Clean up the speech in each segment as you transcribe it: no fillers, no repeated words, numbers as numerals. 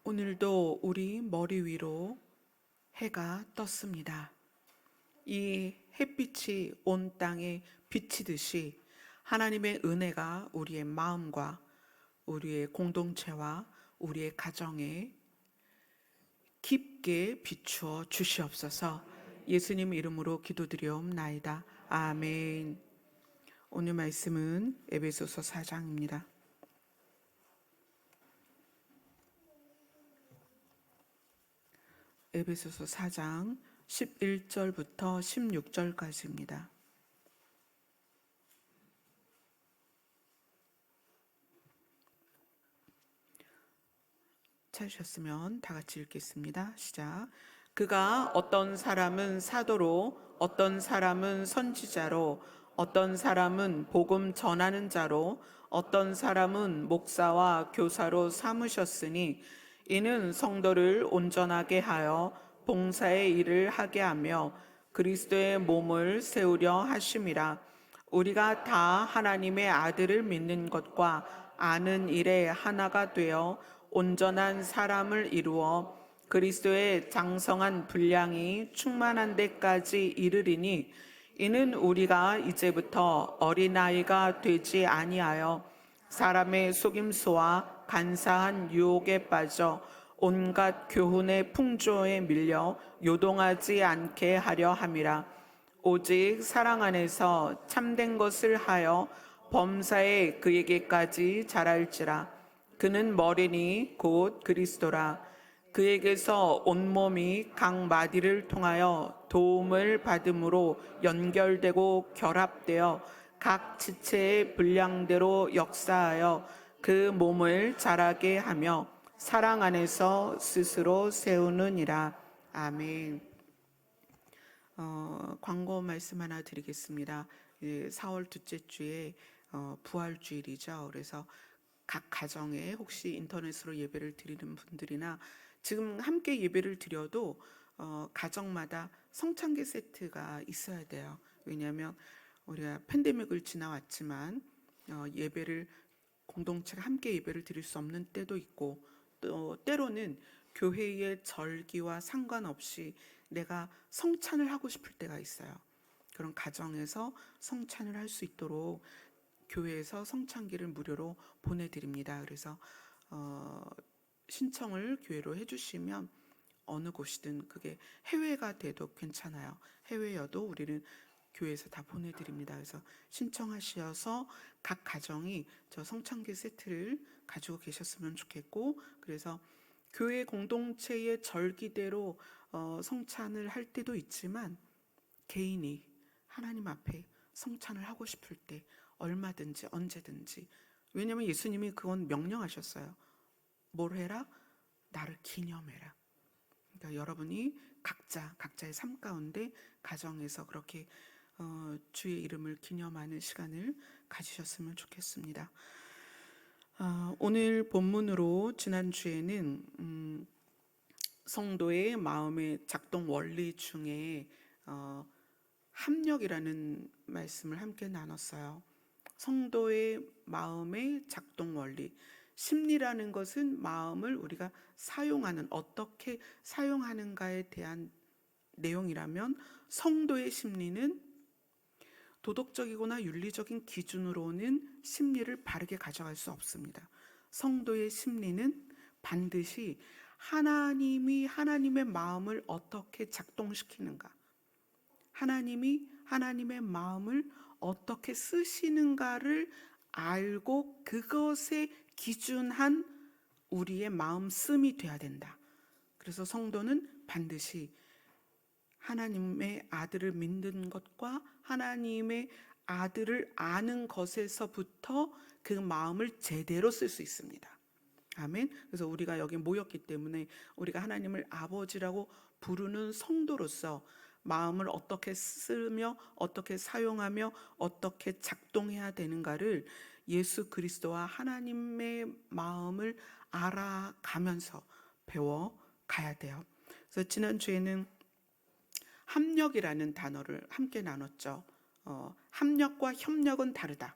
오늘도 우리 머리 위로 해가 떴습니다. 이 햇빛이 온 땅에 비치듯이 하나님의 은혜가 우리의 마음과 우리의 공동체와 우리의 가정에 깊게 비추어 주시옵소서. 예수님 이름으로 기도드리옵나이다. 아멘. 오늘 말씀은 에베소서 4장입니다. 에베소서 4장 11절부터 16절까지입니다. 찾으셨으면 다 같이 읽겠습니다. 시작. 그가 어떤 사람은 사도로, 어떤 사람은 선지자로, 어떤 사람은 복음 전하는 자로, 어떤 사람은 목사와 교사로 삼으셨으니 이는 성도를 온전하게 하여 봉사의 일을 하게 하며 그리스도의 몸을 세우려 하심이라. 우리가 다 하나님의 아들을 믿는 것과 아는 일에 하나가 되어 온전한 사람을 이루어 그리스도의 장성한 분량이 충만한 데까지 이르리니 이는 우리가 이제부터 어린아이가 되지 아니하여 사람의 속임수와 간사한 유혹에 빠져 온갖 교훈의 풍조에 밀려 요동하지 않게 하려 함이라. 오직 사랑 안에서 참된 것을 하여 범사에 그에게까지 자랄지라. 그는 머리니 곧 그리스도라. 그에게서 온몸이 각 마디를 통하여 도움을 받음으로 연결되고 결합되어 각 지체의 분량대로 역사하여 그 몸을 자라게 하며 사랑 안에서 스스로 세우느니라. 아멘. 광고 말씀 하나 드리겠습니다. 4월 둘째 주에 부활주일이죠. 그래서 각 가정에 혹시 인터넷으로 예배를 드리는 분들이나 지금 함께 예배를 드려도 가정마다 성찬계 세트가 있어야 돼요. 왜냐하면 우리가 팬데믹을 지나왔지만 예배를 공동체가 함께 예배를 드릴 수 없는 때도 있고 또 때로는 교회의 절기와 상관없이 내가 성찬을 하고 싶을 때가 있어요. 그런 가정에서 성찬을 할 수 있도록 교회에서 성찬기를 무료로 보내드립니다. 그래서 신청을 교회로 해주시면 어느 곳이든 그게 해외가 돼도 괜찮아요. 해외여도 우리는 교회에서 다 보내드립니다. 그래서 신청하셔서 각 가정이 저 성찬기 세트를 가지고 계셨으면 좋겠고, 그래서 교회 공동체의 절기대로 성찬을 할 때도 있지만 개인이 하나님 앞에 성찬을 하고 싶을 때 얼마든지 언제든지. 왜냐하면 예수님이 그건 명령하셨어요. 뭘 해라? 나를 기념해라. 그러니까 여러분이 각자의 삶 가운데 가정에서 그렇게 주의 이름을 기념하는 시간을 가지셨으면 좋겠습니다. 오늘 본문으로 지난주에는 성도의 마음의 작동 원리 중에 합력이라는 말씀을 함께 나눴어요. 성도의 마음의 작동 원리. 심리라는 것은 마음을 우리가 사용하는, 어떻게 사용하는가에 대한 내용이라면 성도의 심리는 도덕적이거나 윤리적인 기준으로는 심리를 바르게 가져갈 수 없습니다. 성도의 심리는 반드시 하나님이 하나님의 마음을 어떻게 작동시키는가, 하나님이 하나님의 마음을 어떻게 쓰시는가를 알고 그것에 기준한 우리의 마음씀이 돼야 된다. 그래서 성도는 반드시 하나님의 아들을 믿는 것과 하나님의 아들을 아는 것에서부터 그 마음을 제대로 쓸 수 있습니다. 아멘. 그래서 우리가 여기 모였기 때문에 우리가 하나님을 아버지라고 부르는 성도로서 마음을 어떻게 쓰며 어떻게 사용하며 어떻게 작동해야 되는가를 예수 그리스도와 하나님의 마음을 알아가면서 배워가야 돼요. 그래서 지난주에는 합력이라는 단어를 함께 나눴죠. 합력과 협력은 다르다.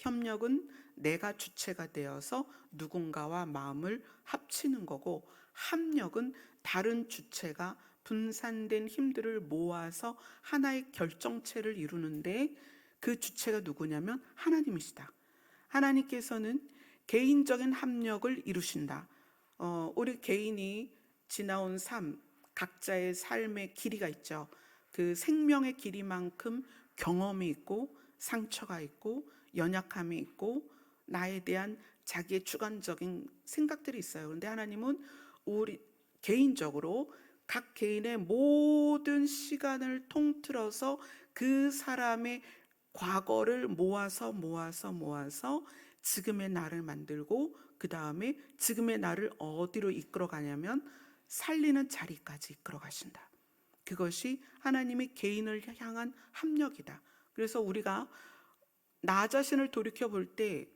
협력은 내가 주체가 되어서 누군가와 마음을 합치는 거고, 합력은 다른 주체가 분산된 힘들을 모아서 하나의 결정체를 이루는데, 그 주체가 누구냐면 하나님이시다. 하나님께서는 개인적인 합력을 이루신다. 우리 개인이 지나온 삶, 각자의 삶의 길이가 있죠. 그 생명의 길이만큼 경험이 있고 상처가 있고 연약함이 있고 나에 대한 자기의 주관적인 생각들이 있어요. 그런데 하나님은 우리 개인적으로 각 개인의 모든 시간을 통틀어서 그 사람의 과거를 모아서 지금의 나를 만들고, 그 다음에 지금의 나를 어디로 이끌어 가냐면 살리는 자리까지 이끌어 가신다. 그것이 하나님의 개인을 향한 합력이다. 그래서 우리가 나 자신을 돌이켜 볼 때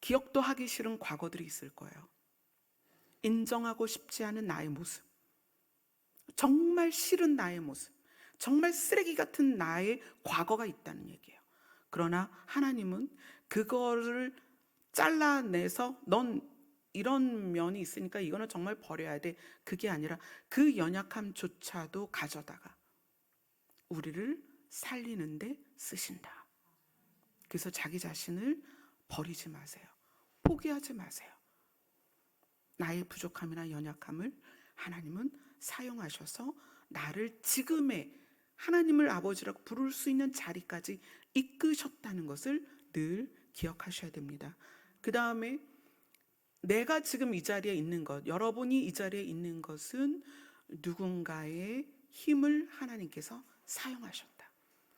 기억도 하기 싫은 과거들이 있을 거예요. 인정하고 싶지 않은 나의 모습, 정말 싫은 나의 모습, 정말 쓰레기 같은 나의 과거가 있다는 얘기예요. 그러나 하나님은 그거를 잘라내서 넌 이런 면이 있으니까 이거는 정말 버려야 돼, 그게 아니라 그 연약함조차도 가져다가 우리를 살리는데 쓰신다. 그래서 자기 자신을 버리지 마세요. 포기하지 마세요. 나의 부족함이나 연약함을 하나님은 사용하셔서 나를 지금의 하나님을 아버지라고 부를 수 있는 자리까지 이끄셨다는 것을 늘 기억하셔야 됩니다. 그 다음에 내가 지금 이 자리에 있는 것, 여러분이 이 자리에 있는 것은 누군가의 힘을 하나님께서 사용하셨다.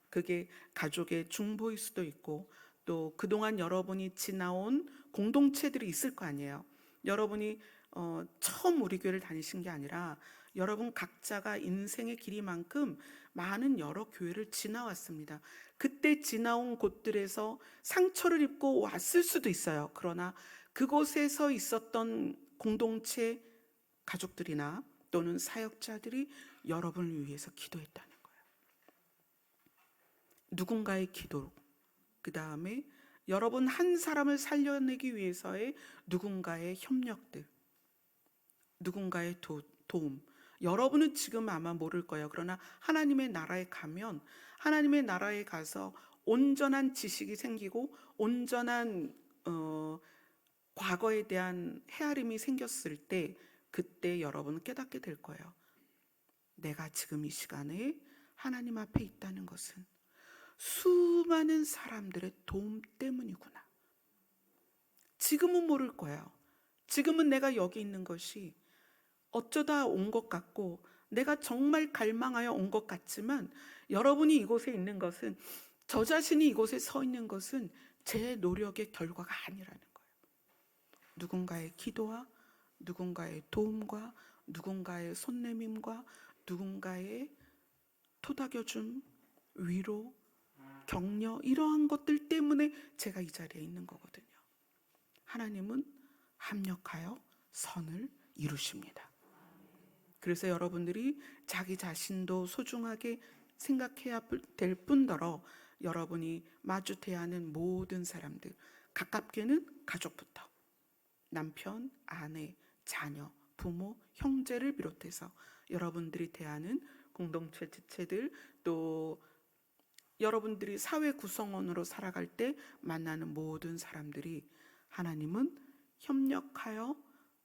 그게 가족의 중보일 수도 있고, 또 그동안 여러분이 지나온 공동체들이 있을 거 아니에요. 여러분이 처음 우리 교회를 다니신 게 아니라 여러분 각자가 인생의 길이만큼 많은 여러 교회를 지나왔습니다. 그때 지나온 곳들에서 상처를 입고 왔을 수도 있어요. 그러나 그곳에서 있었던 공동체 가족들이나 또는 사역자들이 여러분을 위해서 기도했다는 거예요. 누군가의 기도, 그 다음에 여러분 한 사람을 살려내기 위해서의 누군가의 협력들, 누군가의 도움. 여러분은 지금 아마 모를 거예요. 그러나 하나님의 나라에 가면, 하나님의 나라에 가서 온전한 지식이 생기고 온전한 과거에 대한 헤아림이 생겼을 때, 그때 여러분은 깨닫게 될 거예요. 내가 지금 이 시간에 하나님 앞에 있다는 것은 수많은 사람들의 도움 때문이구나. 지금은 모를 거예요. 지금은 내가 여기 있는 것이 어쩌다 온 것 같고 내가 정말 갈망하여 온 것 같지만, 여러분이 이곳에 있는 것은, 저 자신이 이곳에 서 있는 것은 제 노력의 결과가 아니라는 거예요. 누군가의 기도와 누군가의 도움과 누군가의 손내밈과 누군가의 토닥여줌, 위로, 격려, 이러한 것들 때문에 제가 이 자리에 있는 거거든요. 하나님은 합력하여 선을 이루십니다. 그래서 여러분들이 자기 자신도 소중하게 생각해야 될 뿐더러 여러분이 마주해야 하는 모든 사람들, 가깝게는 가족부터 남편, 아내, 자녀, 부모, 형제를 비롯해서 여러분들이 대하는 공동체 지체들, 또 여러분들이 사회 구성원으로 살아갈 때 만나는 모든 사람들이 하나님은 협력하여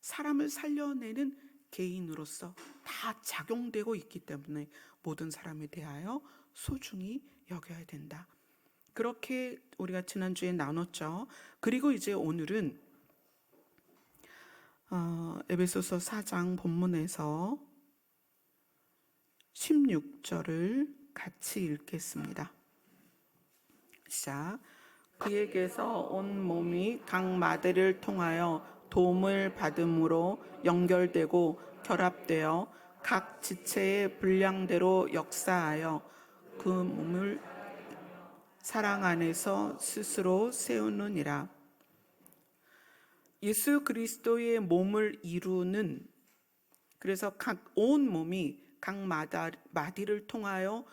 사람을 살려내는 개인으로서 다 작용되고 있기 때문에 모든 사람에 대하여 소중히 여겨야 된다. 그렇게 우리가 지난주에 나눴죠. 그리고 이제 오늘은 에베소서 4장 본문에서 16절을 같이 읽겠습니다. 시작. 그에게서 온 몸이 각 마디를 통하여 도움을 받음으로 연결되고 결합되어 각 지체의 분량대로 역사하여 그 몸을 사랑 안에서 스스로 세우느니라. 예수 그리스도의 몸을 이루는, 그래서 각 온 몸이 각 마디를 통하여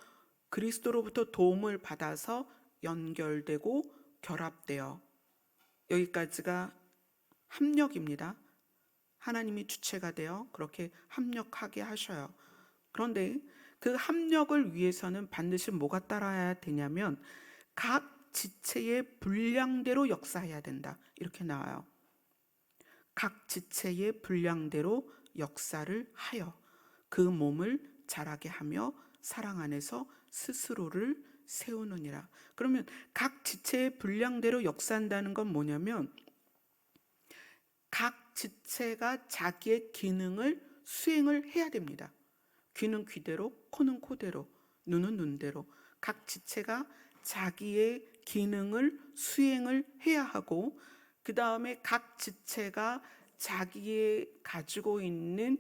그리스도로부터 도움을 받아서 연결되고 결합되어 여기까지가 합력입니다. 하나님이 주체가 되어 그렇게 합력하게 하셔요. 그런데 그 합력을 위해서는 반드시 뭐가 따라야 되냐면 각 지체의 분량대로 역사해야 된다. 이렇게 나와요. 각 지체의 분량대로 역사를 하여 그 몸을 자라게 하며 사랑 안에서 스스로를 세우느니라. 그러면 각 지체의 분량대로 역사한다는 건 뭐냐면 각 지체가 자기의 기능을 수행을 해야 됩니다. 귀는 귀대로, 코는 코대로, 눈은 눈대로 각 지체가 자기의 기능을 수행을 해야 하고, 그 다음에 각 지체가 자기의 가지고 있는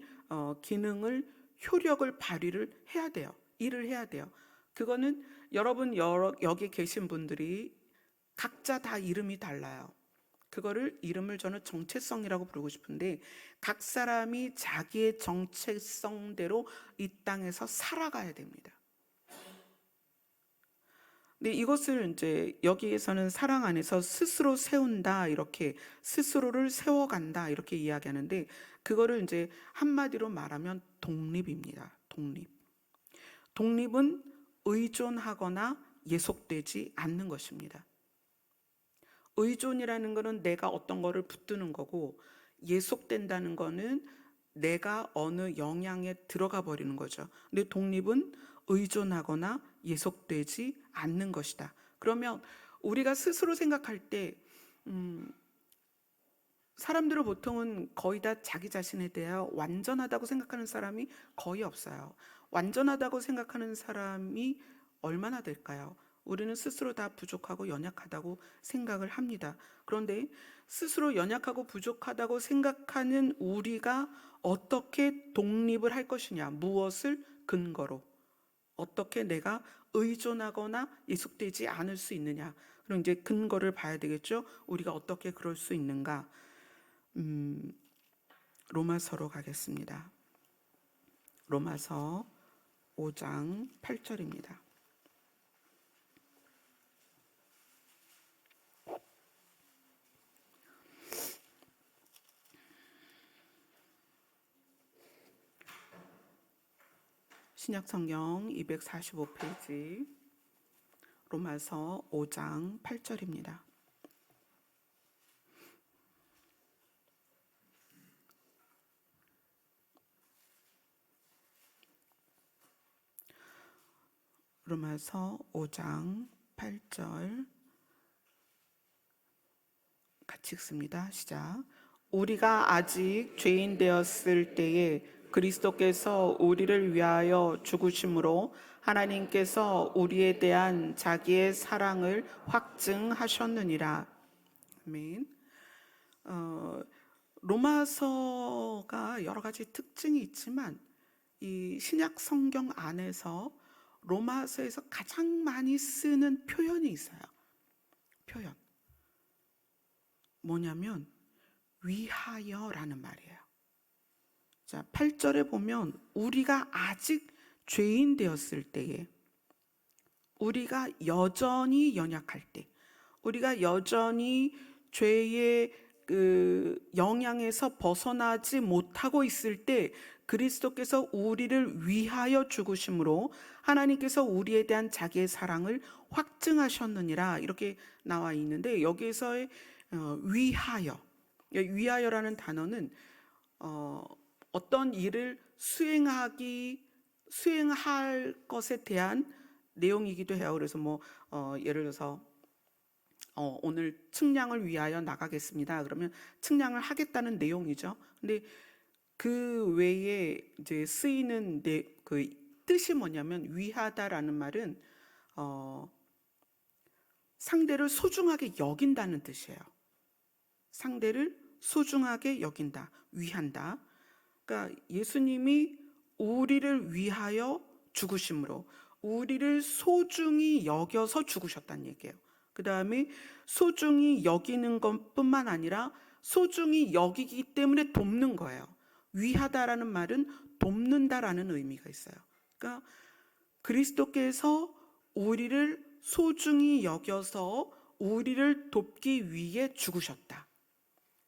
기능을 효력을 발휘를 해야 돼요. 일을 해야 돼요. 그거는 여러분 여기 계신 분들이 각자 다 이름이 달라요. 그거를 이름을 저는 정체성이라고 부르고 싶은데 각 사람이 자기의 정체성대로 이 땅에서 살아가야 됩니다. 근데 이것을 이제 여기에서는 사랑 안에서 스스로 세운다, 이렇게 스스로를 세워간다 이렇게 이야기하는데 그거를 이제 한마디로 말하면 독립입니다. 독립은 의존하거나 예속되지 않는 것입니다. 의존이라는 것은 내가 어떤 거를 붙드는 거고, 예속된다는 거는 내가 어느 영향에 들어가 버리는 거죠. 근데 독립은 의존하거나 예속되지 않는 것이다. 그러면 우리가 스스로 생각할 때 사람들은 보통은 거의 다 자기 자신에 대하여 완전하다고 생각하는 사람이 거의 없어요. 완전하다고 생각하는 사람이 얼마나 될까요? 우리는 스스로 다 부족하고 연약하다고 생각을 합니다. 그런데 스스로 연약하고 부족하다고 생각하는 우리가 어떻게 독립을 할 것이냐, 무엇을 근거로, 어떻게 내가 의존하거나 예속되지 않을 수 있느냐, 그럼 이제 근거를 봐야 되겠죠. 우리가 어떻게 그럴 수 있는가? 로마서로 가겠습니다. 로마서 5장 8절입니다. 신약성경 245페이지 로마서 5장 8절입니다. 로마서 5장 8절 같이 읽습니다. 시작. 우리가 아직 죄인 되었을 때에 그리스도께서 우리를 위하여 죽으심으로 하나님께서 우리에 대한 자기의 사랑을 확증하셨느니라. 아멘. 로마서가 여러 가지 특징이 있지만 이 신약 성경 안에서 로마서에서 가장 많이 쓰는 표현이 있어요. 표현. 뭐냐면 위하여라는 말이에요. 자, 8절에 보면 우리가 아직 죄인 되었을 때에, 우리가 여전히 연약할 때, 우리가 여전히 죄의 그 영향에서 벗어나지 못하고 있을 때 그리스도께서 우리를 위하여 죽으심으로 하나님께서 우리에 대한 자기의 사랑을 확증하셨느니라 이렇게 나와 있는데, 여기에서의 위하여라는 단어는 어떤 일을 수행할 것에 대한 내용이기도 해요. 그래서 예를 들어서 오늘 측량을 위하여 나가겠습니다. 그러면 측량을 하겠다는 내용이죠. 근데 그 외에 이제 쓰이는 그 뜻이 뭐냐면 위하다라는 말은 상대를 소중하게 여긴다는 뜻이에요. 상대를 소중하게 여긴다, 위한다. 그러니까 예수님이 우리를 위하여 죽으심으로 우리를 소중히 여겨서 죽으셨다는 얘기예요. 그 다음에 소중히 여기는 것뿐만 아니라 소중히 여기기 때문에 돕는 거예요. 위하다라는 말은 돕는다라는 의미가 있어요. 그러니까 그리스도께서 우리를 소중히 여겨서 우리를 돕기 위해 죽으셨다.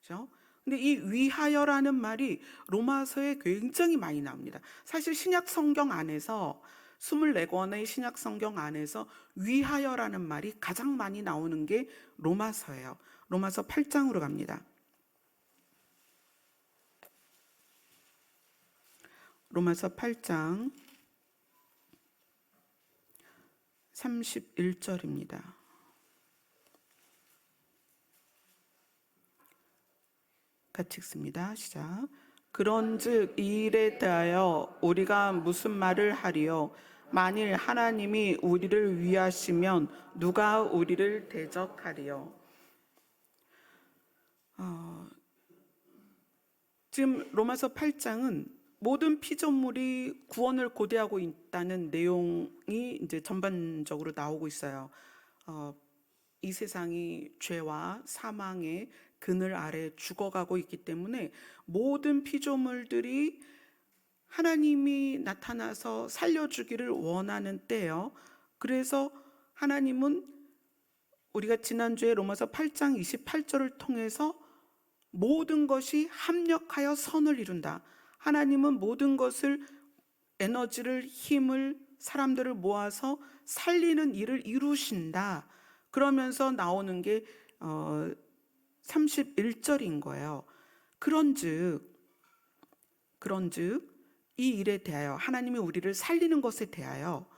그렇죠? 근데 이 위하여라는 말이 로마서에 굉장히 많이 나옵니다. 사실 신약 성경 안에서 24권의 신약 성경 안에서 위하여라는 말이 가장 많이 나오는 게 로마서예요. 로마서 8장으로 갑니다. 로마서 8장 31절입니다. 같이 읽습니다. 시작. 그런즉 이 일에 대하여 우리가 무슨 말을 하리요? 만일 하나님이 우리를 위하시면 누가 우리를 대적하리요? 지금 로마서 8장은 모든 피조물이 구원을 고대하고 있다는 내용이 이제 전반적으로 나오고 있어요. 이 세상이 죄와 사망의 그늘 아래 죽어가고 있기 때문에 모든 피조물들이 하나님이 나타나서 살려주기를 원하는 때예요. 그래서 하나님은 우리가 지난주에 로마서 8장 28절을 통해서 모든 것이 합력하여 선을 이룬다. 하나님은 모든 것을, 에너지를, 힘을, 사람들을 모아서 살리는 일을 이루신다. 그러면서 나오는 게 31절인 거예요. 그런즉 이 일에 대하여, 하나님이 우리를 살리는 것에 대하여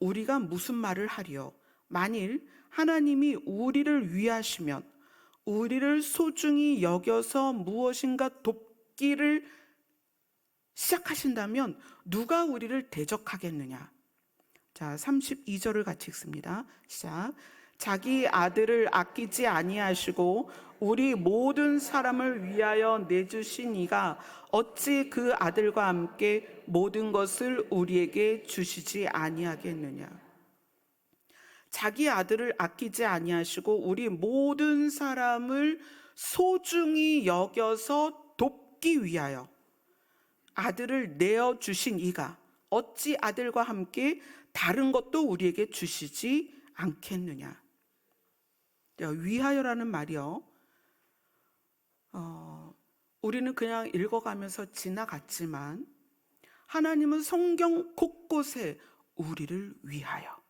우리가 무슨 말을 하리요? 만일 하나님이 우리를 위하시면, 우리를 소중히 여겨서 무엇인가 돕기를 시작하신다면 누가 우리를 대적하겠느냐? 자, 32절을 같이 읽습니다. 시작. 자기 아들을 아끼지 아니하시고 우리 모든 사람을 위하여 내주신 이가 어찌 그 아들과 함께 모든 것을 우리에게 주시지 아니하겠느냐? 자기 아들을 아끼지 아니하시고 우리 모든 사람을 소중히 여겨서 돕기 위하여 아들을 내어주신 이가 어찌 아들과 함께 다른 것도 우리에게 주시지 않겠느냐? 위하여라는 말이요, 우리는 그냥 읽어가면서 지나갔지만 하나님은 성경 곳곳에 우리를 위하여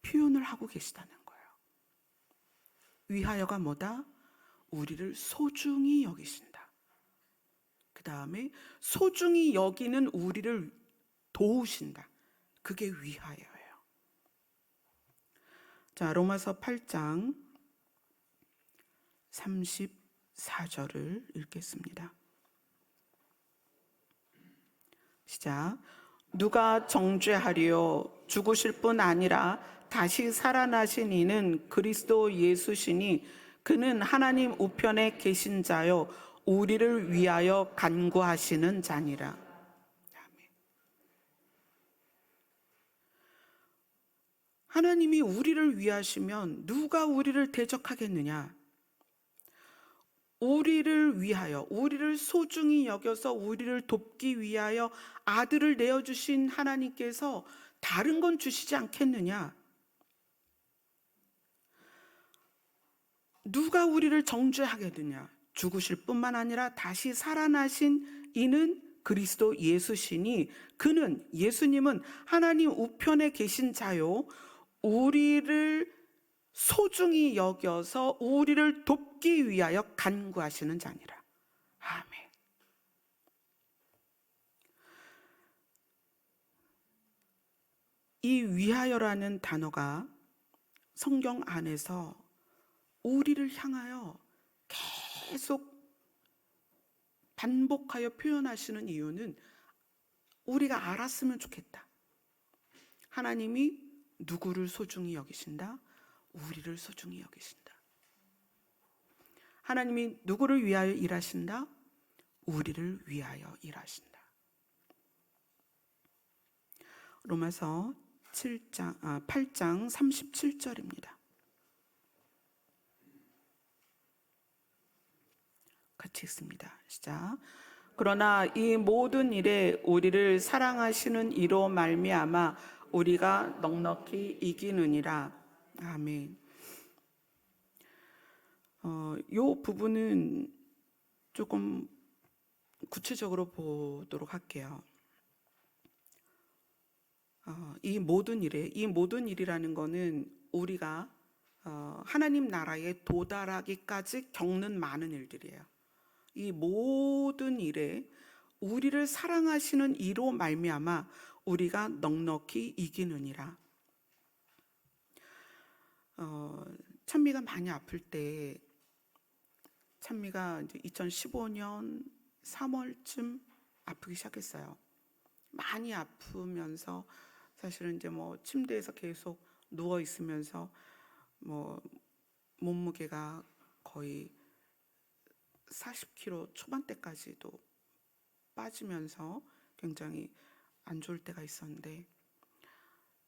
표현을 하고 계시다는 거예요. 위하여가 뭐다? 우리를 소중히 여기신다. 그 다음에 소중히 여기는 우리를 도우신다. 그게 위하여예요. 자, 로마서 8장 34절을 읽겠습니다. 시작. 누가 정죄하리요? 죽으실 뿐 아니라 다시 살아나신 이는 그리스도 예수시니 그는 하나님 우편에 계신 자요 우리를 위하여 간구하시는 자니라. 아멘. 하나님이 우리를 위하시면 누가 우리를 대적하겠느냐? 우리를 위하여, 우리를 소중히 여겨서 우리를 돕기 위하여 아들을 내어주신 하나님께서 다른 건 주시지 않겠느냐? 누가 우리를 정죄하겠느냐? 죽으실 뿐만 아니라 다시 살아나신 이는 그리스도 예수시니 그는, 예수님은 하나님 우편에 계신 자요 우리를 소중히 여겨서 우리를 돕기 위하여 간구하시는 자니라. 아멘. 이 위하여라는 단어가 성경 안에서 우리를 향하여 계속 반복하여 표현하시는 이유는 우리가 알았으면 좋겠다. 하나님이 누구를 소중히 여기신다? 우리를 소중히 여기신다. 하나님이 누구를 위하여 일하신다? 우리를 위하여 일하신다. 로마서 8장 37절입니다. 같이 읽습니다. 시작. 그러나 이 모든 일에 우리를 사랑하시는 이로 말미암아 우리가 넉넉히 이기느니라. 아멘. 요 부분은 조금 구체적으로 보도록 할게요. 이 모든 일이라는 거는 우리가 하나님 나라에 도달하기까지 겪는 많은 일들이에요. 이 모든 일에 우리를 사랑하시는 이로 말미암아 우리가 넉넉히 이기느니라. 찬미가 많이 아플 때, 찬미가 이제 2015년 3월쯤 아프기 시작했어요. 많이 아프면서 사실은 이제 뭐 침대에서 계속 누워 있으면서 뭐 몸무게가 거의 40kg 초반대까지도 빠지면서 굉장히 안 좋을 때가 있었는데,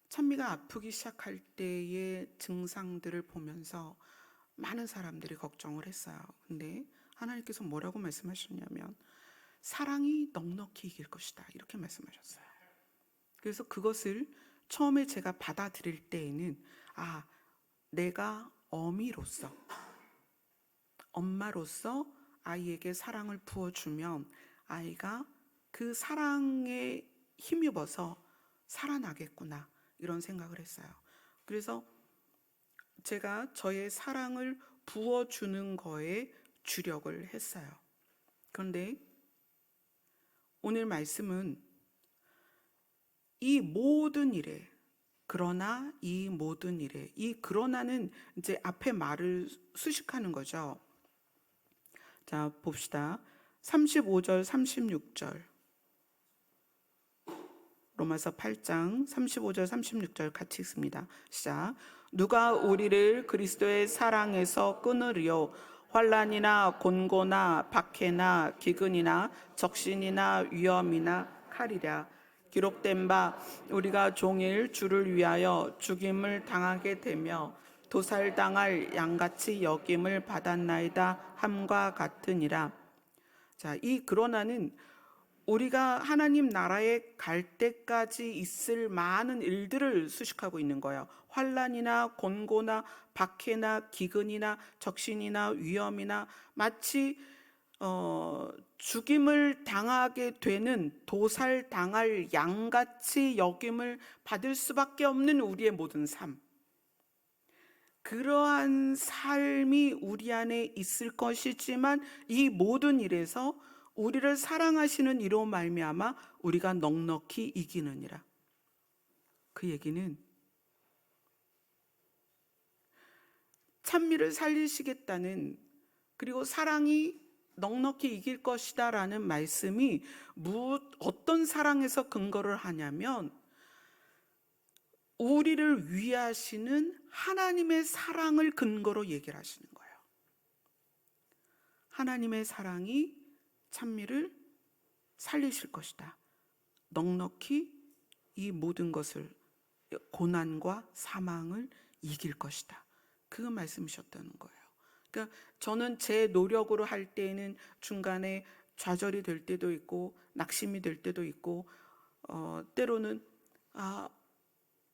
찬미가 아프기 시작할 때의 증상들을 보면서 많은 사람들이 걱정을 했어요. 근데 하나님께서 뭐라고 말씀하셨냐면 사랑이 넉넉히 이길 것이다, 이렇게 말씀하셨어요. 그래서 그것을 처음에 제가 받아들일 때에는 내가 엄마로서 아이에게 사랑을 부어주면 아이가 그 사랑에 힘입어서 살아나겠구나, 이런 생각을 했어요. 그래서 제가 저의 사랑을 부어주는 거에 주력을 했어요. 그런데 오늘 말씀은 이 모든 일에, 그러나 이 모든 일에, 이 그러나는 이제 앞에 말을 수식하는 거죠. 자, 봅시다. 35절 36절, 로마서 8장 35절 36절 같이 읽습니다. 시작. 누가 우리를 그리스도의 사랑에서 끊으리요? 환난이나 곤고나 박해나 기근이나 적신이나 위험이나 칼이랴. 기록된 바 우리가 종일 주를 위하여 죽임을 당하게 되며 도살당할 양같이 여김을 받았나이다 함과 같으니라. 자, 이 그러나는 우리가 하나님 나라에 갈 때까지 있을 많은 일들을 수식하고 있는 거예요. 환난이나 곤고나 박해나 기근이나 적신이나 위험이나 마치 죽임을 당하게 되는, 도살당할 양같이 여김을 받을 수밖에 없는 우리의 모든 삶, 그러한 삶이 우리 안에 있을 것이지만 이 모든 일에서 우리를 사랑하시는 이로 말미암아 우리가 넉넉히 이기느니라. 그 얘기는 찬미를 살리시겠다는, 그리고 사랑이 넉넉히 이길 것이다 라는 말씀이 어떤 사랑에서 근거를 하냐면 우리를 위하시는 하나님의 사랑을 근거로 얘기를 하시는 거예요. 하나님의 사랑이 찬미를 살리실 것이다. 넉넉히 이 모든 것을, 고난과 사망을 이길 것이다. 그 말씀이셨다는 거예요. 그러니까 저는 제 노력으로 할 때에는 중간에 좌절이 될 때도 있고 낙심이 될 때도 있고 때로는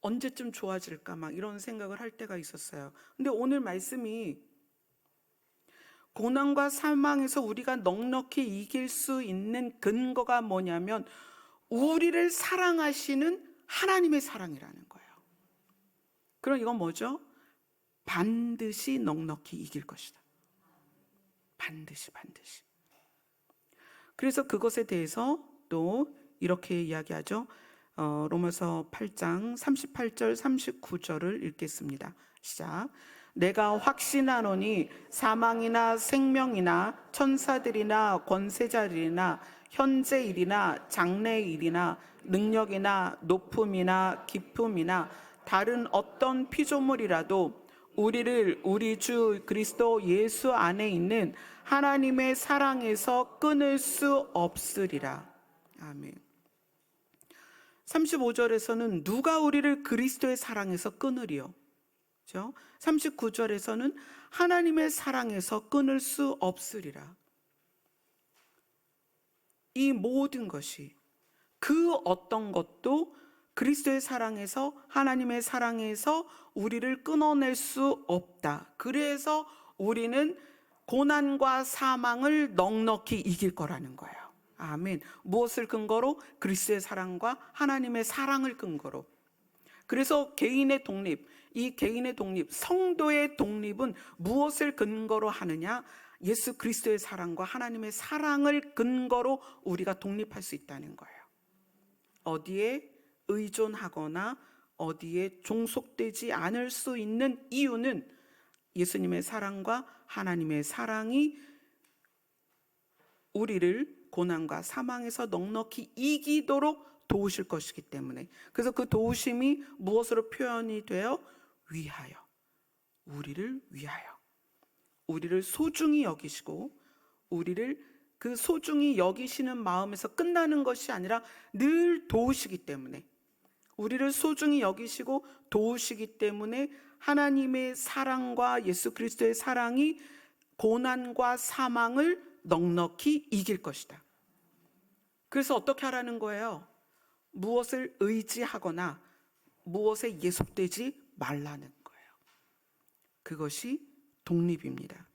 언제쯤 좋아질까 막 이런 생각을 할 때가 있었어요. 근데 오늘 말씀이 고난과 사망에서 우리가 넉넉히 이길 수 있는 근거가 뭐냐면 우리를 사랑하시는 하나님의 사랑이라는 거예요. 그럼 이건 뭐죠? 반드시 넉넉히 이길 것이다. 반드시. 그래서 그것에 대해서 또 이렇게 이야기하죠. 로마서 8장 38절 39절을 읽겠습니다. 시작. 내가 확신하노니 사망이나 생명이나 천사들이나 권세자들이나 현재일이나 장래일이나 능력이나 높음이나 깊음이나 다른 어떤 피조물이라도 우리를 우리 주 그리스도 예수 안에 있는 하나님의 사랑에서 끊을 수 없으리라. 아멘. 35절에서는 누가 우리를 그리스도의 사랑에서 끊으리요? 그렇죠? 39절에서는 하나님의 사랑에서 끊을 수 없으리라. 이 모든 것이, 그 어떤 것도 그리스도의 사랑에서, 하나님의 사랑에서 우리를 끊어낼 수 없다. 그래서 우리는 고난과 사망을 넉넉히 이길 거라는 거예요. 아멘. 무엇을 근거로? 그리스도의 사랑과 하나님의 사랑을 근거로. 그래서 개인의 독립, 이 개인의 독립, 성도의 독립은 무엇을 근거로 하느냐? 예수 그리스도의 사랑과 하나님의 사랑을 근거로 우리가 독립할 수 있다는 거예요. 어디에 의존하거나 어디에 종속되지 않을 수 있는 이유는 예수님의 사랑과 하나님의 사랑이 우리를 고난과 사망에서 넉넉히 이기도록 도우실 것이기 때문에. 그래서 그 도우심이 무엇으로 표현이 되어? 위하여, 우리를 위하여, 우리를 소중히 여기시고, 우리를 그 소중히 여기시는 마음에서 끝나는 것이 아니라 늘 도우시기 때문에, 우리를 소중히 여기시고 도우시기 때문에 하나님의 사랑과 예수 그리스도의 사랑이 고난과 사망을 넉넉히 이길 것이다. 그래서 어떻게 하라는 거예요? 무엇을 의지하거나 무엇에 예속되지 말라는 거예요. 그것이 독립입니다.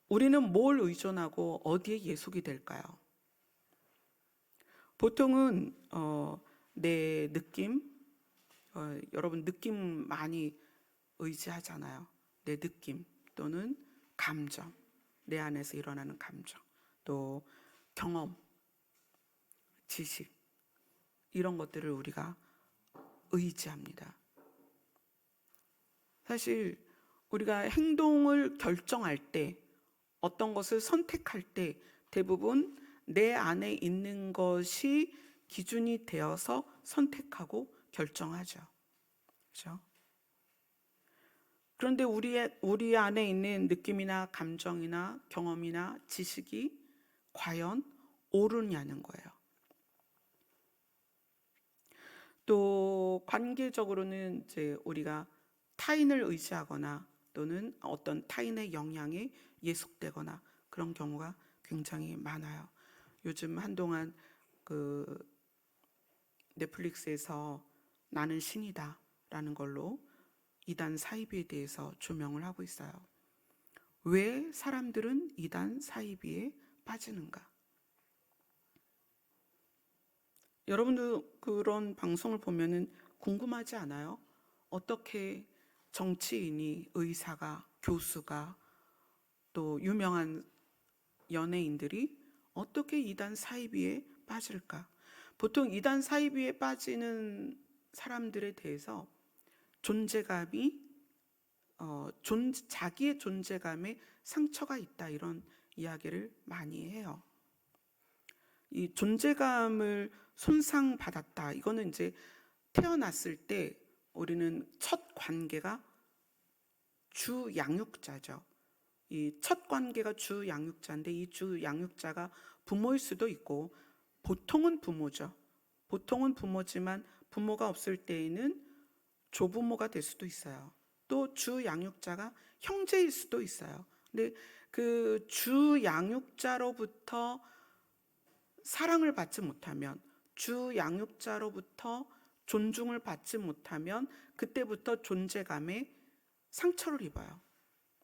우리는 뭘 의존하고 어디에 예속이 될까요? 보통은 내 느낌, 여러분 느낌 많이 의지하잖아요. 내 느낌 또는 감정, 내 안에서 일어나는 감정, 또 경험, 지식, 이런 것들을 우리가 의지합니다. 사실 우리가 행동을 결정할 때, 어떤 것을 선택할 때 대부분 내 안에 있는 것이 기준이 되어서 선택하고 결정하죠. 그렇죠? 그런데 우리 안에 있는 느낌이나 감정이나 경험이나 지식이 과연 옳으냐는 거예요. 또 관계적으로는 이제 우리가 타인을 의지하거나 또는 어떤 타인의 영향에 예속되거나 그런 경우가 굉장히 많아요. 요즘 한동안 그 넷플릭스에서 나는 신이다 라는 걸로 이단 사이비에 대해서 조명을 하고 있어요. 왜 사람들은 이단 사이비에 빠지는가? 여러분도 그런 방송을 보면은 궁금하지 않아요? 어떻게 정치인이, 의사가, 교수가, 또 유명한 연예인들이 어떻게 이단 사이비에 빠질까? 보통 이단 사이비에 빠지는 사람들에 대해서 존재감이 자기의 존재감에 상처가 있다, 이런 이야기를 많이 해요. 이 존재감을 손상받았다, 이거는 이제 태어났을 때 우리는 첫 관계가 주 양육자죠. 이 첫 관계가 주 양육자인데, 이 주 양육자가 부모일 수도 있고, 보통은 부모죠. 보통은 부모지만 부모가 없을 때에는 조부모가 될 수도 있어요. 또 주 양육자가 형제일 수도 있어요. 근데 그 주 양육자로부터 사랑을 받지 못하면, 주 양육자로부터 존중을 받지 못하면 그때부터 존재감에 상처를 입어요.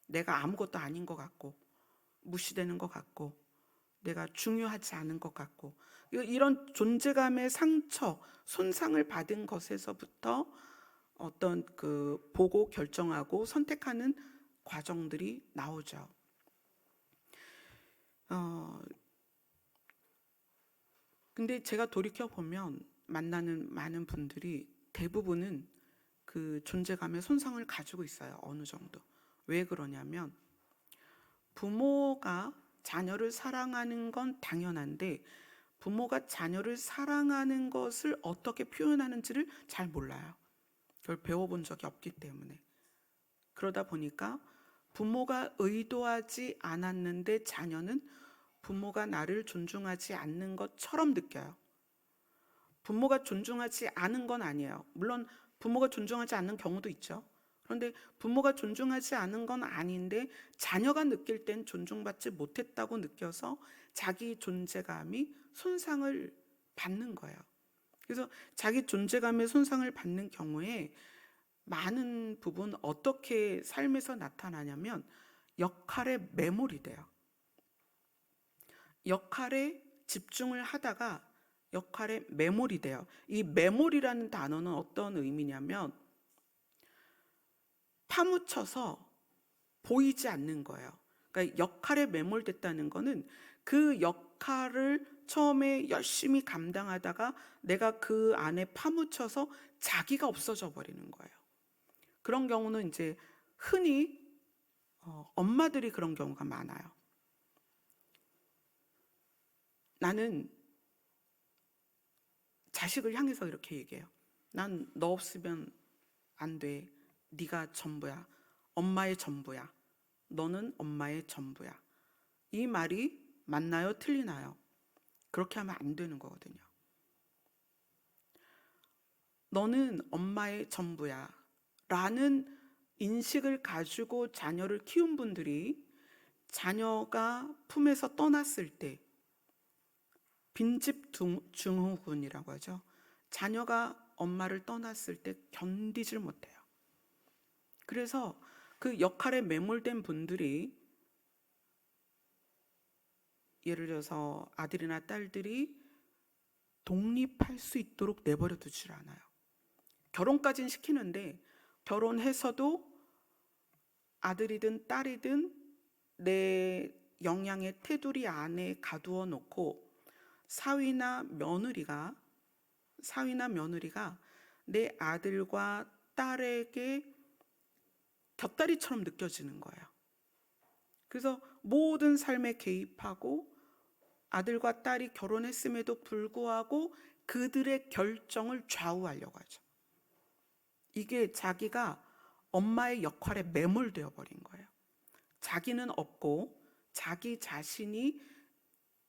내가 아무것도 아닌 것 같고, 무시되는 것 같고, 내가 중요하지 않은 것 같고, 이런 존재감의 상처, 손상을 받은 것에서부터 어떤 그 보고 결정하고 선택하는 과정들이 나오죠. 근데 제가 돌이켜 보면 만나는 많은 분들이 대부분은 그 존재감의 손상을 가지고 있어요. 어느 정도. 왜 그러냐면, 부모가 자녀를 사랑하는 건 당연한데 부모가 자녀를 사랑하는 것을 어떻게 표현하는지를 잘 몰라요. 그걸 배워본 적이 없기 때문에. 그러다 보니까 부모가 의도하지 않았는데 자녀는 부모가 나를 존중하지 않는 것처럼 느껴요. 부모가 존중하지 않은 건 아니에요. 물론 부모가 존중하지 않는 경우도 있죠. 그런데 부모가 존중하지 않은 건 아닌데 자녀가 느낄 땐 존중받지 못했다고 느껴서 자기 존재감이 손상을 받는 거예요. 그래서 자기 존재감의 손상을 받는 경우에 많은 부분 어떻게 삶에서 나타나냐면, 역할에 매몰이 돼요. 역할에 집중을 하다가 역할에 매몰이 돼요. 이 매몰이라는 단어는 어떤 의미냐면 파묻혀서 보이지 않는 거예요. 그러니까 역할에 매몰됐다는 거는 그 역할을 처음에 열심히 감당하다가 내가 그 안에 파묻혀서 자기가 없어져 버리는 거예요. 그런 경우는 이제 흔히 엄마들이 그런 경우가 많아요. 나는 자식을 향해서 이렇게 얘기해요. 난 너 없으면 안 돼. 네가 전부야. 엄마의 전부야. 너는 엄마의 전부야. 이 말이 맞나요? 틀리나요? 그렇게 하면 안 되는 거거든요. 너는 엄마의 전부야. 라는 인식을 가지고 자녀를 키운 분들이 자녀가 품에서 떠났을 때 빈집 증후군이라고 하죠. 자녀가 엄마를 떠났을 때 견디질 못해요. 그래서 그 역할에 매몰된 분들이 예를 들어서 아들이나 딸들이 독립할 수 있도록 내버려 두질 않아요. 결혼까지는 시키는데 결혼해서도 아들이든 딸이든 내 영향의 테두리 안에 가두어 놓고 사위나 며느리가 내 아들과 딸에게 곁다리처럼 느껴지는 거예요. 그래서 모든 삶에 개입하고 아들과 딸이 결혼했음에도 불구하고 그들의 결정을 좌우하려고 하죠. 이게 자기가 엄마의 역할에 매몰되어 버린 거예요. 자기는 없고 자기 자신이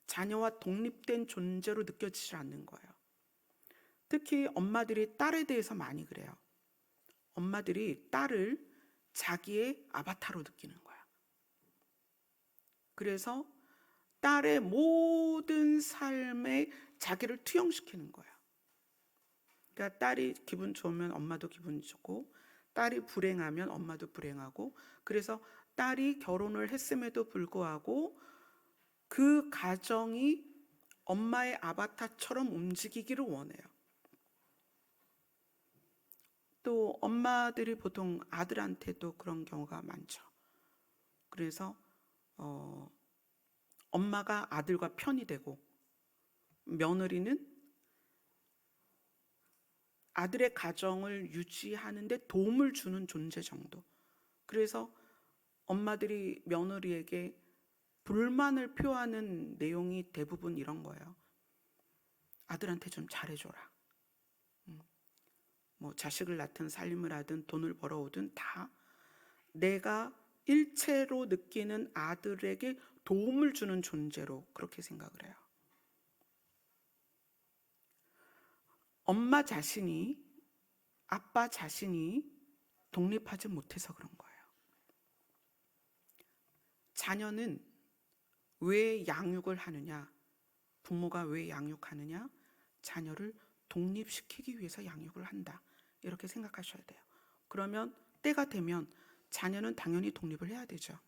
자녀와 독립된 존재로 느껴지지 않는 거예요. 특히 엄마들이 딸에 대해서 많이 그래요. 엄마들이 딸을 자기의 아바타로 느끼는 거야. 그래서 딸의 모든 삶에 자기를 투영시키는 거야. 그러니까 딸이 기분 좋으면 엄마도 기분 좋고, 딸이 불행하면 엄마도 불행하고, 그래서 딸이 결혼을 했음에도 불구하고 그 가정이 엄마의 아바타처럼 움직이기를 원해요. 또 엄마들이 보통 아들한테도 그런 경우가 많죠. 그래서 엄마가 아들과 편이 되고 며느리는 아들의 가정을 유지하는데 도움을 주는 존재 정도. 그래서 엄마들이 며느리에게 불만을 표하는 내용이 대부분 이런 거예요. 아들한테 좀 잘해줘라. 뭐 자식을 낳든 살림을 하든 돈을 벌어오든 다 내가 일체로 느끼는 아들에게 도움을 주는 존재로 그렇게 생각을 해요. 엄마 자신이, 아빠 자신이 독립하지 못해서 그런 거예요. 자녀는 왜 양육을 하느냐? 부모가 왜 양육하느냐? 자녀를 독립시키기 위해서 양육을 한다. 이렇게 생각하셔야 돼요. 그러면 때가 되면 자녀는 당연히 독립을 해야 되죠.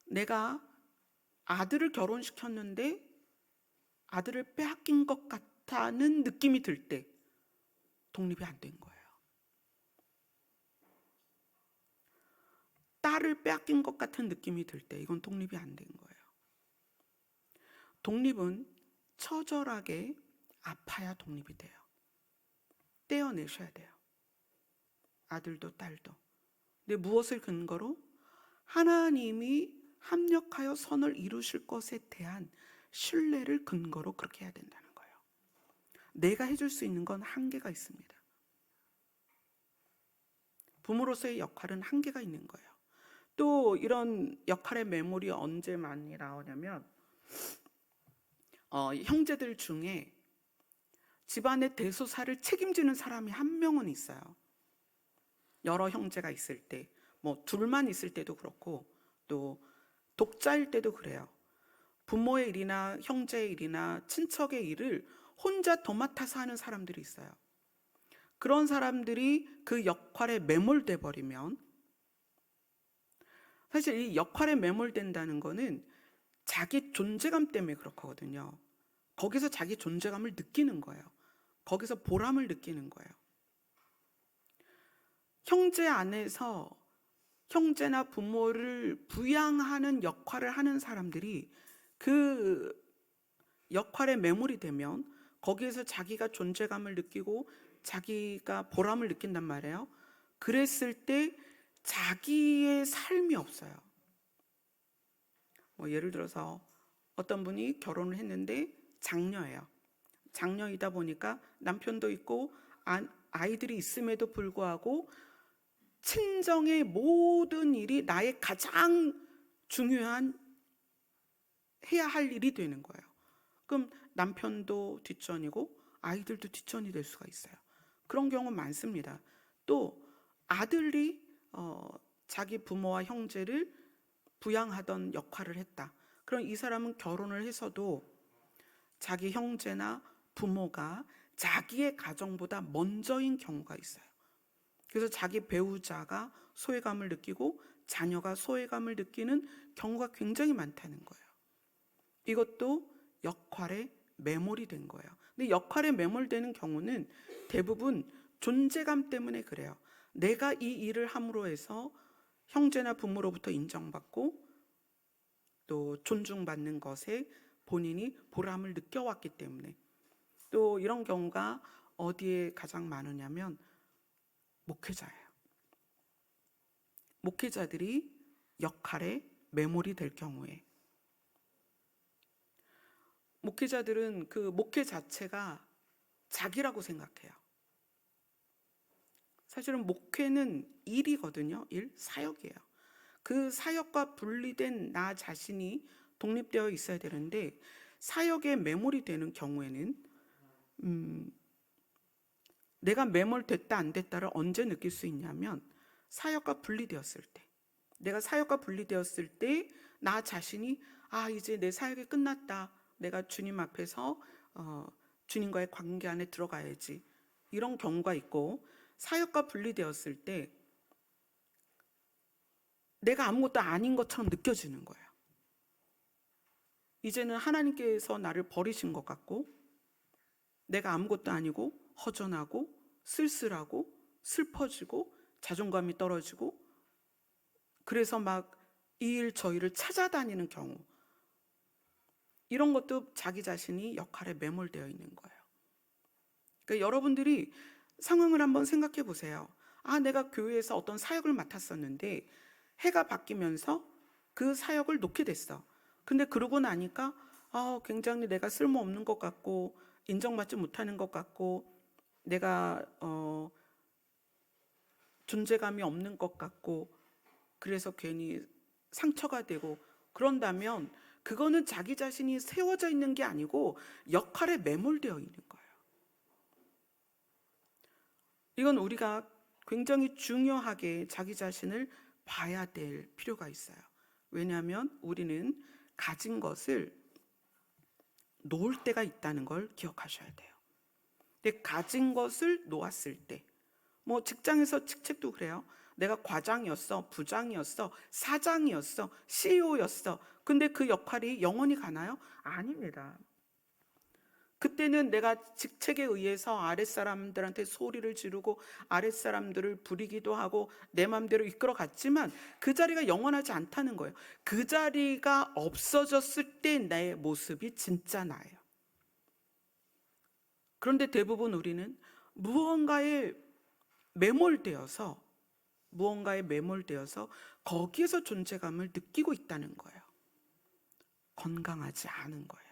내가 아들을 결혼시켰는데 아들을 빼앗긴 것 같다는 느낌이 들 때 독립이 안 된 거예요. 딸을 빼앗긴 것 같은 느낌이 들 때 이건 독립이 안 된 거예요. 독립은 처절하게 아파야 독립이 돼요. 떼어내셔야 돼요. 아들도 딸도. 근데 무엇을 근거로? 하나님이 합력하여 선을 이루실 것에 대한 신뢰를 근거로 그렇게 해야 된다는 거예요. 내가 해줄 수 있는 건 한계가 있습니다. 부모로서의 역할은 한계가 있는 거예요. 또 이런 역할의 매몰이 언제 많이 나오냐면 형제들 중에 집안의 대소사를 책임지는 사람이 한 명은 있어요. 여러 형제가 있을 때, 뭐 둘만 있을 때도 그렇고 또 독자일 때도 그래요. 부모의 일이나 형제의 일이나 친척의 일을 혼자 도맡아서 하는 사람들이 있어요. 그런 사람들이 그 역할에 매몰돼 버리면 사실 이 역할에 매몰된다는 거는 자기 존재감 때문에 그렇거든요. 거기서 자기 존재감을 느끼는 거예요. 거기서 보람을 느끼는 거예요. 형제 안에서 형제나 부모를 부양하는 역할을 하는 사람들이 그 역할에 매몰이 되면 거기에서 자기가 존재감을 느끼고 자기가 보람을 느낀단 말이에요. 그랬을 때 자기의 삶이 없어요. 뭐 예를 들어서 어떤 분이 결혼을 했는데 장녀예요. 장녀이다 보니까 남편도 있고 아이들이 있음에도 불구하고 친정의 모든 일이 나의 가장 중요한 해야 할 일이 되는 거예요. 그럼 남편도 뒷전이고 아이들도 뒷전이 될 수가 있어요. 그런 경우 많습니다. 또 아들이 자기 부모와 형제를 부양하던 역할을 했다. 그럼 이 사람은 결혼을 해서도 자기 형제나 부모가 자기의 가정보다 먼저인 경우가 있어요. 그래서 자기 배우자가 소외감을 느끼고 자녀가 소외감을 느끼는 경우가 굉장히 많다는 거예요. 이것도 역할에 매몰이 된 거예요. 근데 역할에 매몰되는 경우는 대부분 존재감 때문에 그래요. 내가 이 일을 함으로 해서 형제나 부모로부터 인정받고 또 존중받는 것에 본인이 보람을 느껴왔기 때문에. 또 이런 경우가 어디에 가장 많으냐면 목회자예요. 목회자들이 역할에 매몰이 될 경우에, 목회자들은 그 목회 자체가 자기라고 생각해요. 사실은 목회는 일이거든요. 일, 사역이에요. 그 사역과 분리된 나 자신이 독립되어 있어야 되는데 사역에 매몰이 되는 경우에는 내가 매몰됐다 안 됐다를 언제 느낄 수 있냐면 사역과 분리되었을 때, 내가 사역과 분리되었을 때 나 자신이 이제 내 사역이 끝났다, 내가 주님 앞에서 주님과의 관계 안에 들어가야지, 이런 경우가 있고, 사역과 분리되었을 때 내가 아무것도 아닌 것처럼 느껴지는 거예요. 이제는 하나님께서 나를 버리신 것 같고 내가 아무것도 아니고 허전하고 쓸쓸하고 슬퍼지고 자존감이 떨어지고, 그래서 막 이 일 저 일을 찾아다니는 경우, 이런 것도 자기 자신이 역할에 매몰되어 있는 거예요. 그러니까 여러분들이 상황을 한번 생각해 보세요. 내가 교회에서 어떤 사역을 맡았었는데 해가 바뀌면서 그 사역을 놓게 됐어. 근데 그러고 나니까 굉장히 내가 쓸모없는 것 같고 인정받지 못하는 것 같고 내가 존재감이 없는 것 같고 그래서 괜히 상처가 되고 그런다면 그거는 자기 자신이 세워져 있는 게 아니고 역할에 매몰되어 있는 거예요. 이건 우리가 굉장히 중요하게 자기 자신을 봐야 될 필요가 있어요. 왜냐하면 우리는 가진 것을 놓을 때가 있다는 걸 기억하셔야 돼요. 근데 가진 것을 놓았을 때, 뭐 직장에서 직책도 그래요. 내가 과장이었어, 부장이었어, 사장이었어, CEO였어. 근데 그 역할이 영원히 가나요? 아닙니다. 그때는 내가 직책에 의해서 아랫사람들한테 소리를 지르고 아랫사람들을 부리기도 하고 내 마음대로 이끌어갔지만 그 자리가 영원하지 않다는 거예요. 그 자리가 없어졌을 때 내 모습이 진짜 나예요. 그런데 대부분 우리는 무언가에 매몰되어서 거기에서 존재감을 느끼고 있다는 거예요. 건강하지 않은 거예요.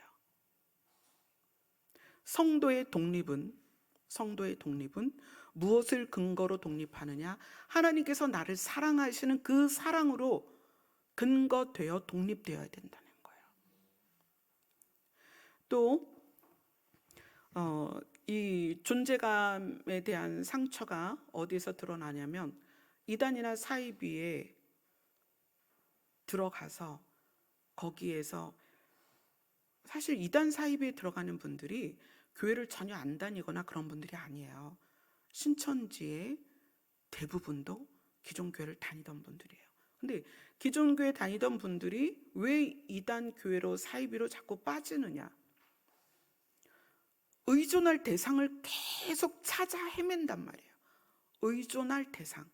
성도의 독립은 무엇을 근거로 독립하느냐? 하나님께서 나를 사랑하시는 그 사랑으로 근거되어 독립되어야 된다는 거예요. 또 이 존재감에 대한 상처가 어디서 드러나냐면 이단이나 사이비에 들어가서 거기에서, 사실 이단 사이비에 들어가는 분들이 교회를 전혀 안 다니거나 그런 분들이 아니에요. 신천지의 대부분도 기존 교회를 다니던 분들이에요. 근데 기존 교회 다니던 분들이 왜 이단 교회로 사이비로 자꾸 빠지느냐? 의존할 대상을 계속 찾아 헤맨단 말이에요. 의존할 대상.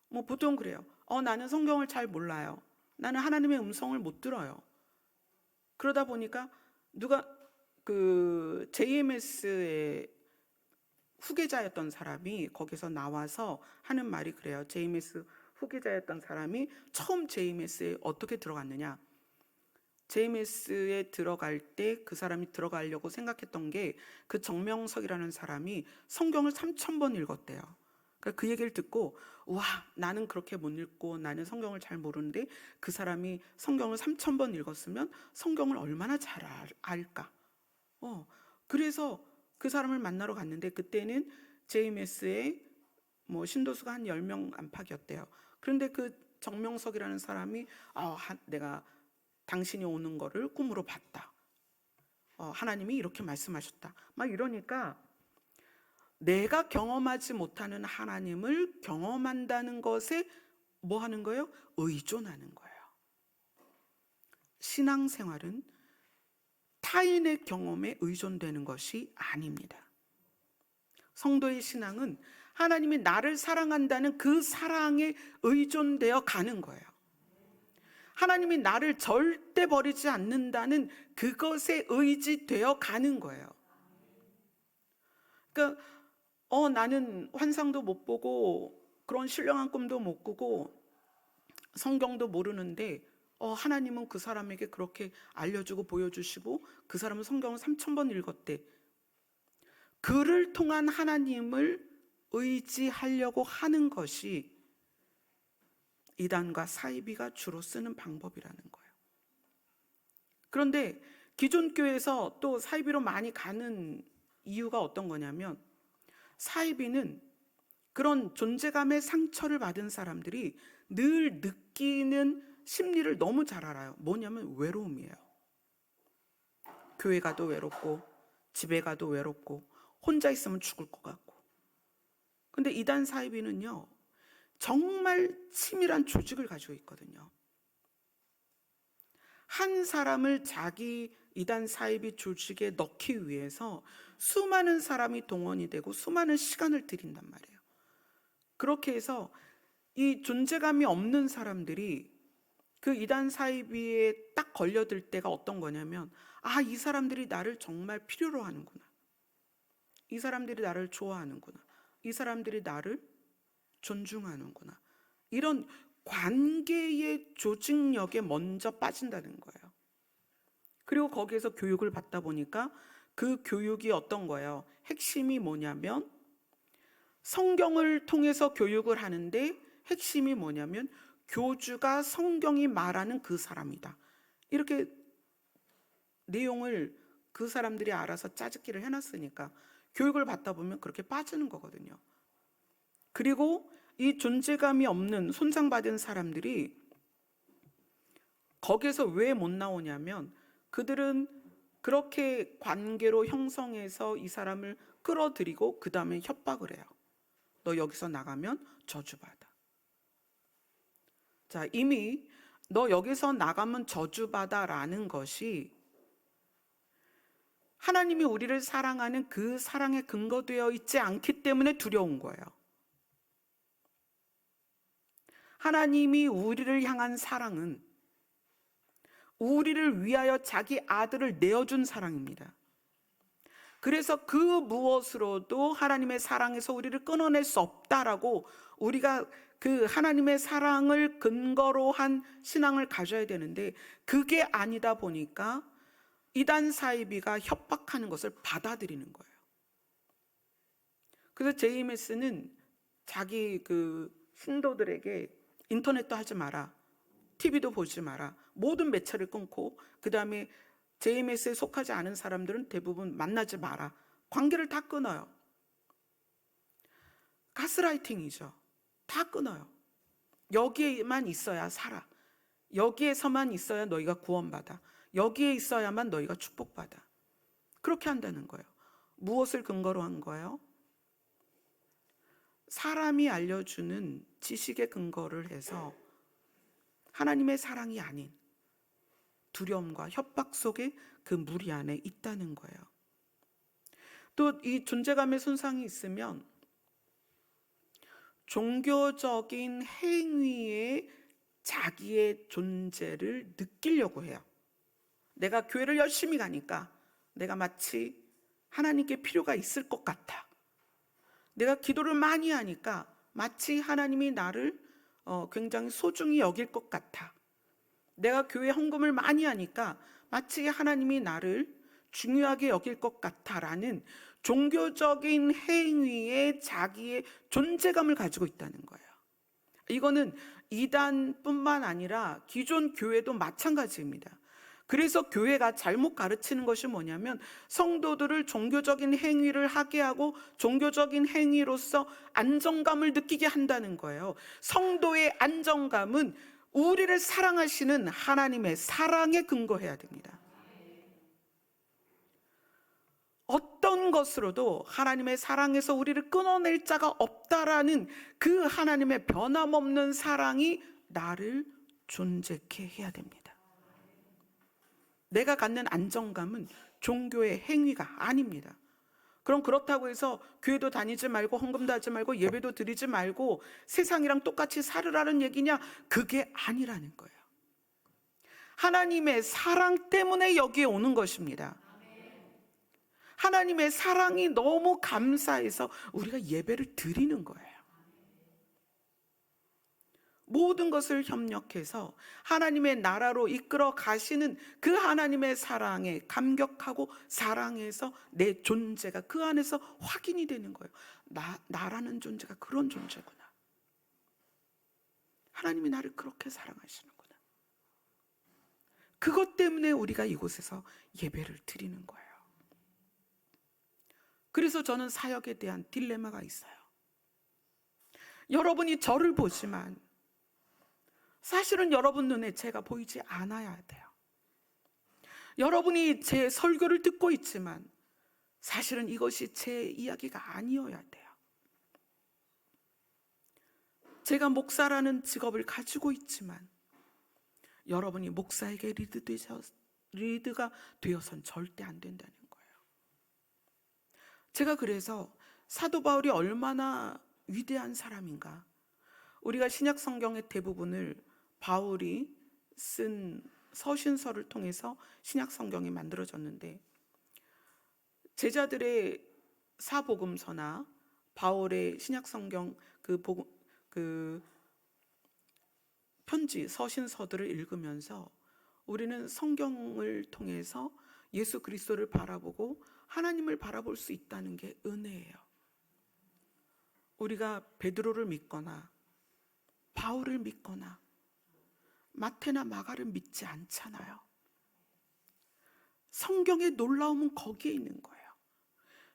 뭐 보통 그래요. 나는 성경을 잘 몰라요. 나는 하나님의 음성을 못 들어요. 그러다 보니까 누가 그 JMS의 후계자였던 사람이 거기서 나와서 하는 말이 그래요. JMS 후계자였던 사람이 처음 JMS에 어떻게 들어갔느냐? JMS에 들어갈 때 그 사람이 들어가려고 생각했던 게 그 정명석이라는 사람이 성경을 3,000번 읽었대요. 그러니까 그 얘기를 듣고 와, 나는 그렇게 못 읽고 나는 성경을 잘 모르는데 그 사람이 성경을 3,000번 읽었으면 성경을 얼마나 잘 알까? 그래서 그 사람을 만나러 갔는데 그때는 JMS에 뭐 신도수가 한 10명 안팎이었대요. 그런데 그 정명석이라는 사람이 내가 당신이 오는 거를 꿈으로 봤다. 하나님이 이렇게 말씀하셨다. 막 이러니까 내가 경험하지 못하는 하나님을 경험한다는 것에 뭐 하는 거예요? 의존하는 거예요. 신앙생활은 타인의 경험에 의존되는 것이 아닙니다. 성도의 신앙은 하나님이 나를 사랑한다는 그 사랑에 의존되어 가는 거예요. 하나님이 나를 절대 버리지 않는다는 그것에 의지되어 가는 거예요. 그러니까 나는 환상도 못 보고 그런 신령한 꿈도 못 꾸고 성경도 모르는데 하나님은 그 사람에게 그렇게 알려주고 보여주시고 그 사람은 성경을 3,000번 읽었대. 그를 통한 하나님을 의지하려고 하는 것이 이단과 사이비가 주로 쓰는 방법이라는 거예요. 그런데 기존 교회에서 또 사이비로 많이 가는 이유가 어떤 거냐면 사이비는 그런 존재감의 상처를 받은 사람들이 늘 느끼는 심리를 너무 잘 알아요. 뭐냐면 외로움이에요. 교회 가도 외롭고 집에 가도 외롭고 혼자 있으면 죽을 것 같고. 근데 이단 사이비는요, 정말 치밀한 조직을 가지고 있거든요. 한 사람을 자기 이단 사이비 조직에 넣기 위해서 수많은 사람이 동원이 되고 수많은 시간을 들인단 말이에요. 그렇게 해서 이 존재감이 없는 사람들이 그 이단 사이비에 딱 걸려들 때가 어떤 거냐면 이 사람들이 나를 정말 필요로 하는구나. 이 사람들이 나를 좋아하는구나. 이 사람들이 나를 존중하는구나. 이런 관계의 조직력에 먼저 빠진다는 거예요. 그리고 거기에서 교육을 받다 보니까 그 교육이 어떤 거예요? 핵심이 뭐냐면 성경을 통해서 교육을 하는데 핵심이 뭐냐면 교주가 성경이 말하는 그 사람이다. 이렇게 내용을 그 사람들이 알아서 짜집기를 해놨으니까 교육을 받다 보면 그렇게 빠지는 거거든요. 그리고 이 존재감이 없는 손상받은 사람들이 거기에서 왜 못 나오냐면 그들은 그렇게 관계로 형성해서 이 사람을 끌어들이고 그 다음에 협박을 해요. 너 여기서 나가면 저주받아. 자, 이미 너 여기서 나가면 저주받아라는 것이 하나님이 우리를 사랑하는 그 사랑에 근거되어 있지 않기 때문에 두려운 거예요. 하나님이 우리를 향한 사랑은 우리를 위하여 자기 아들을 내어준 사랑입니다. 그래서 그 무엇으로도 하나님의 사랑에서 우리를 끊어낼 수 없다라고 우리가 그 하나님의 사랑을 근거로 한 신앙을 가져야 되는데 그게 아니다 보니까 이단 사이비가 협박하는 것을 받아들이는 거예요. 그래서 JMS는 자기 그 신도들에게 인터넷도 하지 마라, TV도 보지 마라, 모든 매체를 끊고 그 다음에 JMS에 속하지 않은 사람들은 대부분 만나지 마라. 관계를 다 끊어요. 가스라이팅이죠. 다 끊어요. 여기에만 있어야 살아. 여기에서만 있어야 너희가 구원받아. 여기에 있어야만 너희가 축복받아. 그렇게 한다는 거예요. 무엇을 근거로 한 거예요? 사람이 알려주는 지식에 근거를 해서 하나님의 사랑이 아닌 두려움과 협박 속에 그 무리 안에 있다는 거예요. 또 이 존재감의 손상이 있으면 종교적인 행위에 자기의 존재를 느끼려고 해요. 내가 교회를 열심히 가니까 내가 마치 하나님께 필요가 있을 것 같아. 내가 기도를 많이 하니까 마치 하나님이 나를 굉장히 소중히 여길 것 같아. 내가 교회 헌금을 많이 하니까 마치 하나님이 나를 중요하게 여길 것 같아라는 종교적인 행위에 자기의 존재감을 가지고 있다는 거예요. 이거는 이단뿐만 아니라 기존 교회도 마찬가지입니다. 그래서 교회가 잘못 가르치는 것이 뭐냐면 성도들을 종교적인 행위를 하게 하고 종교적인 행위로서 안정감을 느끼게 한다는 거예요. 성도의 안정감은 우리를 사랑하시는 하나님의 사랑에 근거해야 됩니다. 어떤 것으로도 하나님의 사랑에서 우리를 끊어낼 자가 없다라는 그 하나님의 변함없는 사랑이 나를 존재케 해야 됩니다. 내가 갖는 안정감은 종교의 행위가 아닙니다. 그럼 그렇다고 해서 교회도 다니지 말고 헌금도 하지 말고 예배도 드리지 말고 세상이랑 똑같이 살으라는 얘기냐? 그게 아니라는 거예요. 하나님의 사랑 때문에 여기에 오는 것입니다. 하나님의 사랑이 너무 감사해서 우리가 예배를 드리는 거예요. 모든 것을 협력해서 하나님의 나라로 이끌어 가시는 그 하나님의 사랑에 감격하고 사랑해서 내 존재가 그 안에서 확인이 되는 거예요. 나라는 존재가 그런 존재구나. 하나님이 나를 그렇게 사랑하시는구나. 그것 때문에 우리가 이곳에서 예배를 드리는 거예요. 그래서 저는 사역에 대한 딜레마가 있어요. 여러분이 저를 보지만 사실은 여러분 눈에 제가 보이지 않아야 돼요. 여러분이 제 설교를 듣고 있지만 사실은 이것이 제 이야기가 아니어야 돼요. 제가 목사라는 직업을 가지고 있지만 여러분이 목사에게 리드가 되어선 절대 안 된다는 거예요. 제가 그래서 사도 바울이 얼마나 위대한 사람인가. 우리가 신약 성경의 대부분을 바울이 쓴 서신서를 통해서 신약 성경이 만들어졌는데 제자들의 사복음서나 바울의 신약 성경 그 편지 서신서들을 읽으면서 우리는 성경을 통해서 예수 그리스도를 바라보고 하나님을 바라볼 수 있다는 게 은혜예요. 우리가 베드로를 믿거나 바울을 믿거나 마태나 마가를 믿지 않잖아요. 성경의 놀라움은 거기에 있는 거예요.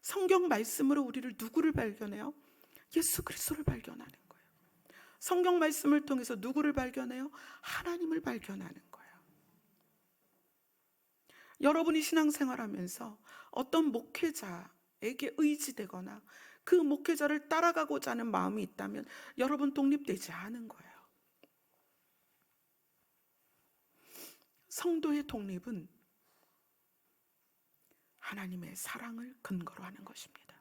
성경 말씀으로 우리를 누구를 발견해요? 예수 그리스도를 발견하는 거예요. 성경 말씀을 통해서 누구를 발견해요? 하나님을 발견하는 거예요. 여러분이 신앙생활하면서 어떤 목회자에게 의지되거나 그 목회자를 따라가고자 하는 마음이 있다면 여러분 독립되지 않은 거예요. 성도의 독립은 하나님의 사랑을 근거로 하는 것입니다.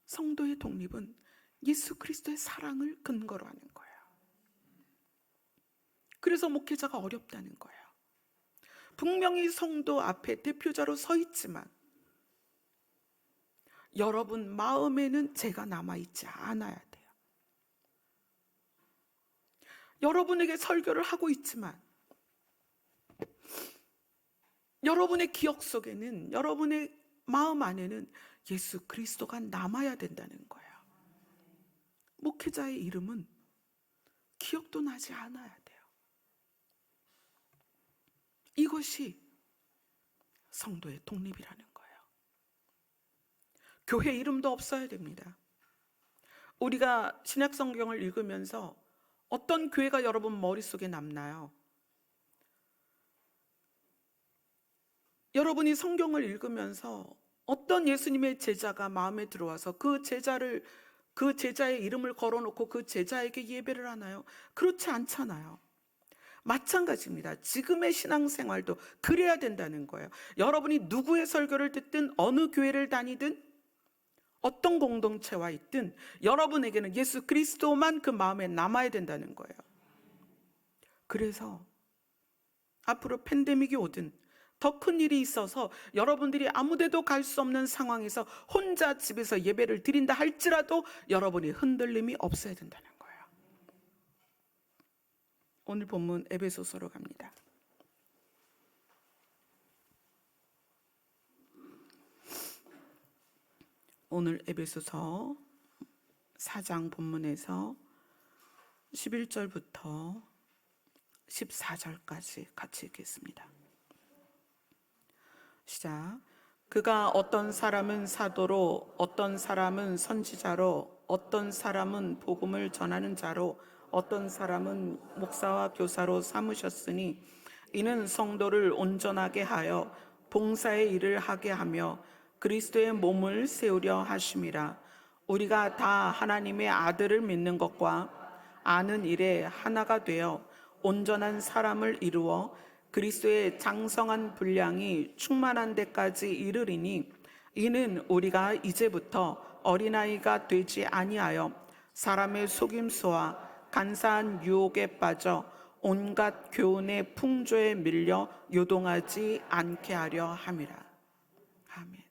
성도의 독립은 예수 그리스도의 사랑을 근거로 하는 거예요. 그래서 목회자가 어렵다는 거예요. 분명히 성도 앞에 대표자로 서 있지만 여러분 마음에는 제가 남아있지 않아야 돼요. 여러분에게 설교를 하고 있지만 여러분의 기억 속에는, 여러분의 마음 안에는 예수 그리스도가 남아야 된다는 거예요. 목회자의 이름은 기억도 나지 않아야 돼요. 이것이 성도의 독립이라는 거예요. 교회 이름도 없어야 됩니다. 우리가 신약 성경을 읽으면서 어떤 교회가 여러분 머릿속에 남나요? 여러분이 성경을 읽으면서 어떤 예수님의 제자가 마음에 들어와서 그 제자의 이름을 걸어놓고 그 제자에게 예배를 하나요? 그렇지 않잖아요. 마찬가지입니다. 지금의 신앙생활도 그래야 된다는 거예요. 여러분이 누구의 설교를 듣든 어느 교회를 다니든 어떤 공동체와 있든 여러분에게는 예수 그리스도만 그 마음에 남아야 된다는 거예요. 그래서 앞으로 팬데믹이 오든 더 큰 일이 있어서 여러분들이 아무데도 갈 수 없는 상황에서 혼자 집에서 예배를 드린다 할지라도 여러분이 흔들림이 없어야 된다는 거예요. 오늘 본문 에베소서로 갑니다. 오늘 에베소서 4장 본문에서 11절부터 14절까지 같이 읽겠습니다. 시작. 그가 어떤 사람은 사도로, 어떤 사람은 선지자로, 어떤 사람은 복음을 전하는 자로, 어떤 사람은 목사와 교사로 삼으셨으니 이는 성도를 온전하게 하여 봉사의 일을 하게 하며 그리스도의 몸을 세우려 하심이라. 우리가 다 하나님의 아들을 믿는 것과 아는 일에 하나가 되어 온전한 사람을 이루어 그리스도의 장성한 분량이 충만한 데까지 이르리니 이는 우리가 이제부터 어린아이가 되지 아니하여 사람의 속임수와 간사한 유혹에 빠져 온갖 교훈의 풍조에 밀려 요동하지 않게 하려 함이라. 아멘.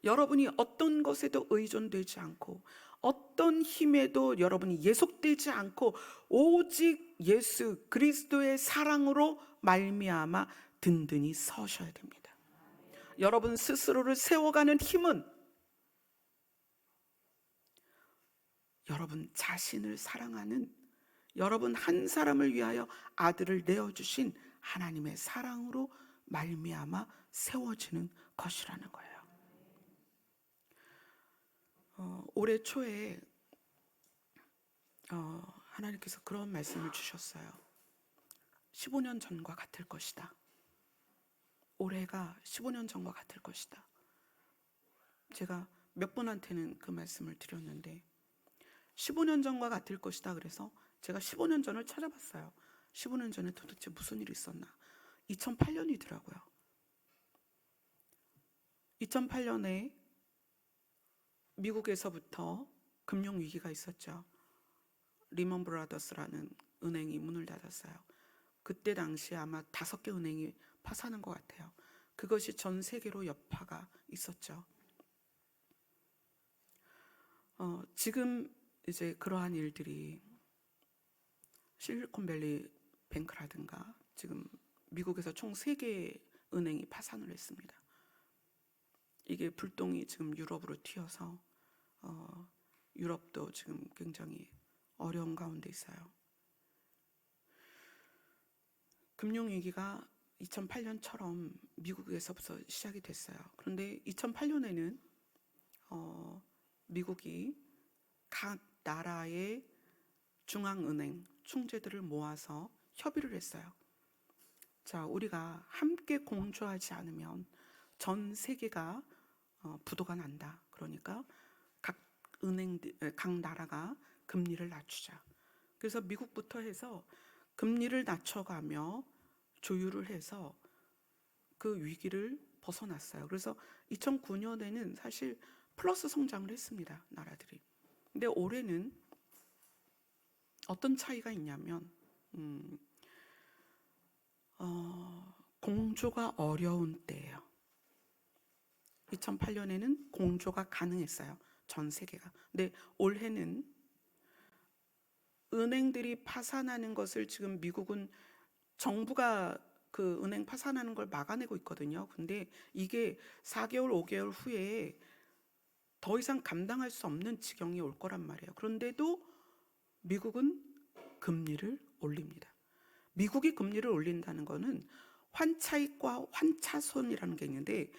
여러분이 어떤 것에도 의존되지 않고 어떤 힘에도 여러분이 예속되지 않고 오직 예수 그리스도의 사랑으로 말미암아 든든히 서셔야 됩니다. 여러분 스스로를 세워가는 힘은 여러분 자신을 사랑하는 여러분 한 사람을 위하여 아들을 내어주신 하나님의 사랑으로 말미암아 세워지는 것이라는 거예요. 올해 초에 하나님께서 그런 말씀을 주셨어요. 15년 전과 같을 것이다. 올해가 15년 전과 같을 것이다. 제가 몇 분한테는 그 말씀을 드렸는데 15년 전과 같을 것이다. 그래서 제가 15년 전을 찾아봤어요. 15년 전에 도대체 무슨 일이 있었나? 2008년이더라고요. 2008년에 미국에서부터 금융위기가 있었죠. 리먼 브라더스라는 은행이 문을 닫았어요. 그때 당시에 아마 5개 은행이 파산한 것 같아요. 그것이 전 세계로 여파가 있었죠. 지금 이제 그러한 일들이 실리콘밸리 뱅크라든가 지금 미국에서 총 3개의 은행이 파산을 했습니다. 이게 불똥이 지금 유럽으로 튀어서 유럽도 지금 굉장히 어려운 가운데 있어요. 금융위기가 2008년처럼 미국에서부터 시작이 됐어요. 그런데 2008년에는 미국이 각 나라의 중앙은행 총재들을 모아서 협의를 했어요. 자, 우리가 함께 공조하지 않으면 전 세계가 부도가 난다. 그러니까 각 나라가 금리를 낮추자. 그래서 미국부터 해서 금리를 낮춰가며 조율을 해서 그 위기를 벗어났어요. 그래서 2009년에는 사실 플러스 성장을 했습니다. 나라들이. 근데 올해는 어떤 차이가 있냐면 공조가 어려운 때예요. 2008년에는 공조가 가능했어요. 전 세계가. 근데 올해는 은행들이 파산하는 것을 지금 미국은 정부가 그 은행 파산하는 걸 막아내고 있거든요. 근데 이게 4개월, 5개월 후에 더 이상 감당할 수 없는 지경이 올 거란 말이에요. 그런데도 미국은 금리를 올립니다. 미국이 금리를 올린다는 거는 환차익과 환차손이라는 게 있는데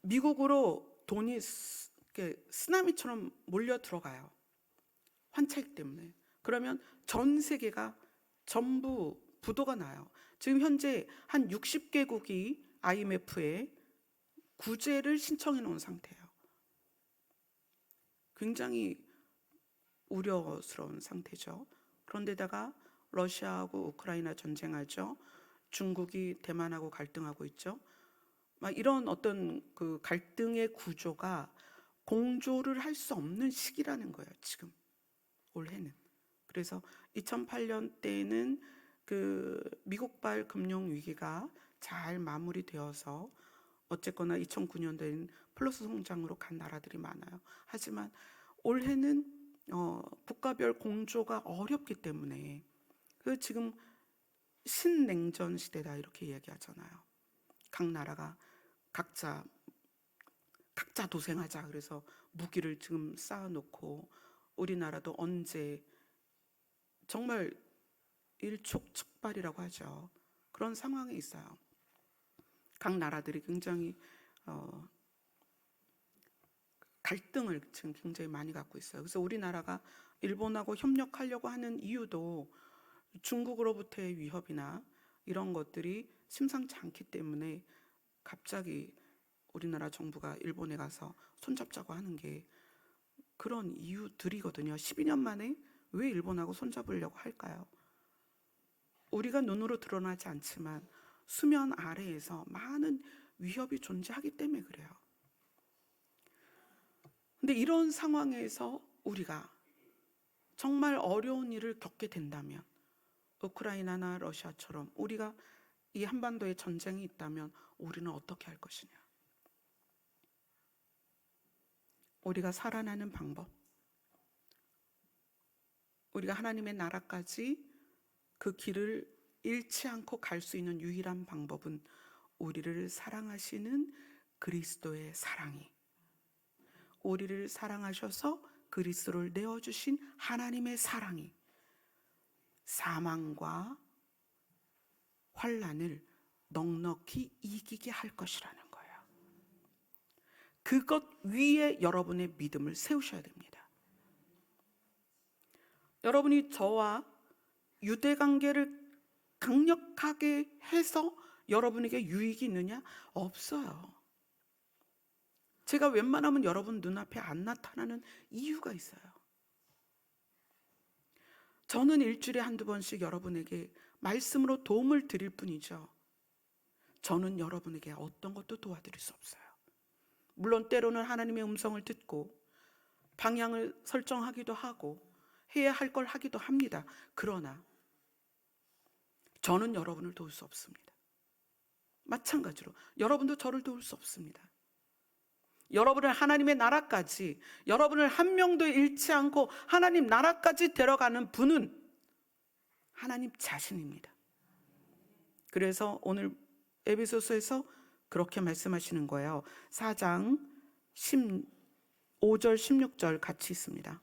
미국으로 돈이 쓰나미처럼 몰려 들어가요. 환차익 때문에. 그러면 전 세계가 전부 부도가 나요. 지금 현재 한 60개국이 IMF에 구제를 신청해 놓은 상태예요. 굉장히 우려스러운 상태죠. 그런데다가 러시아하고 우크라이나 전쟁하죠. 중국이 대만하고 갈등하고 있죠. 막 이런 어떤 그 갈등의 구조가 공조를 할 수 없는 시기라는 거예요, 지금 올해는. 그래서 2008년 때는 그 미국발 금융 위기가 잘 마무리되어서 어쨌거나 2009년도에는 플러스 성장으로 간 나라들이 많아요. 하지만 올해는 국가별 공조가 어렵기 때문에 그 지금 신냉전 시대다 이렇게 얘기하잖아요. 각 나라가 각자 도생하자 그래서 무기를 지금 쌓아놓고 우리나라도 언제 정말 일촉즉발이라고 하죠. 그런 상황에 있어요. 각 나라들이 굉장히 갈등을 지금 굉장히 많이 갖고 있어요. 그래서 우리나라가 일본하고 협력하려고 하는 이유도 중국으로부터의 위협이나 이런 것들이 심상치 않기 때문에 갑자기 우리나라 정부가 일본에 가서 손잡자고 하는 게 그런 이유들이거든요. 12년 만에 왜 일본하고 손잡으려고 할까요? 우리가 눈으로 드러나지 않지만 수면 아래에서 많은 위협이 존재하기 때문에 그래요. 근데 이런 상황에서 우리가 정말 어려운 일을 겪게 된다면 우크라이나나 러시아처럼 우리가 이 한반도에 전쟁이 있다면 우리는 어떻게 할 것이냐? 우리가 살아나는 방법, 우리가 하나님의 나라까지 그 길을 잃지 않고 갈 수 있는 유일한 방법은 우리를 사랑하시는 그리스도의 사랑이, 우리를 사랑하셔서 그리스도를 내어주신 하나님의 사랑이 사망과 환난을 넉넉히 이기게 할 것이라는 거예요. 그것 위에 여러분의 믿음을 세우셔야 됩니다. 여러분이 저와 유대 관계를 강력하게 해서 여러분에게 유익이 있느냐? 없어요. 제가 웬만하면 여러분 눈앞에 안 나타나는 이유가 있어요. 저는 일주일에 한두 번씩 여러분에게 말씀으로 도움을 드릴 뿐이죠. 저는 여러분에게 어떤 것도 도와드릴 수 없어요. 물론 때로는 하나님의 음성을 듣고 방향을 설정하기도 하고 해야 할 걸 하기도 합니다. 그러나 저는 여러분을 도울 수 없습니다. 마찬가지로 여러분도 저를 도울 수 없습니다. 여러분을 하나님의 나라까지, 여러분을 한 명도 잃지 않고 하나님 나라까지 데려가는 분은 하나님 자신입니다. 그래서 오늘 에베소서에서 그렇게 말씀하시는 거예요. 4장 15절 16절 같이 있습니다.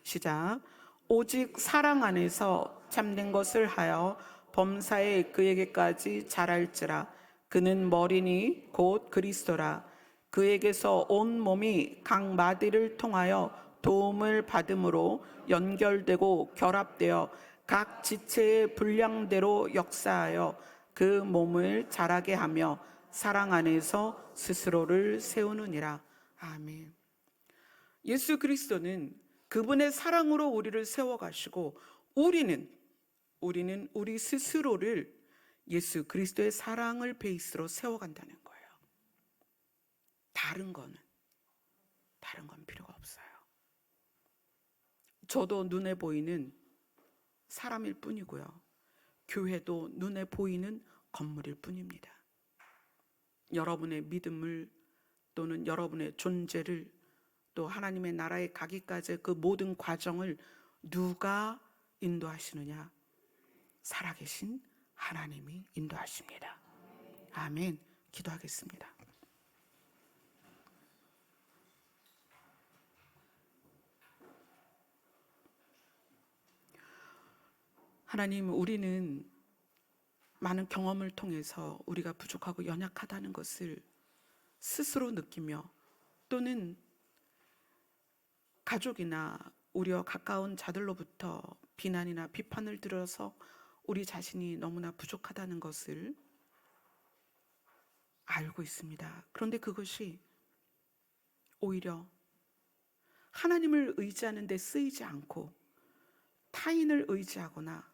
시작. 오직 사랑 안에서 참된 것을 하여 범사에 그에게까지 자랄지라. 그는 머리니 곧 그리스도라. 그에게서 온 몸이 각 마디를 통하여 도움을 받음으로 연결되고 결합되어 각 지체의 분량대로 역사하여 그 몸을 자라게 하며 사랑 안에서 스스로를 세우느니라. 아멘. 예수 그리스도는 그분의 사랑으로 우리를 세워가시고 우리는 우리 스스로를 예수 그리스도의 사랑을 베이스로 세워간다는 거예요. 다른 건 필요가 없어요. 저도 눈에 보이는 사람일 뿐이고요. 교회도 눈에 보이는 건물일 뿐입니다. 여러분의 믿음을 또는 여러분의 존재를 또 하나님의 나라에 가기까지 그 모든 과정을 누가 인도하시느냐? 살아계신 하나님이 인도하십니다. 아멘. 기도하겠습니다. 하나님, 우리는 많은 경험을 통해서 우리가 부족하고 연약하다는 것을 스스로 느끼며 또는 가족이나 우리와 가까운 자들로부터 비난이나 비판을 들어서 우리 자신이 너무나 부족하다는 것을 알고 있습니다. 그런데 그것이 오히려 하나님을 의지하는 데 쓰이지 않고 타인을 의지하거나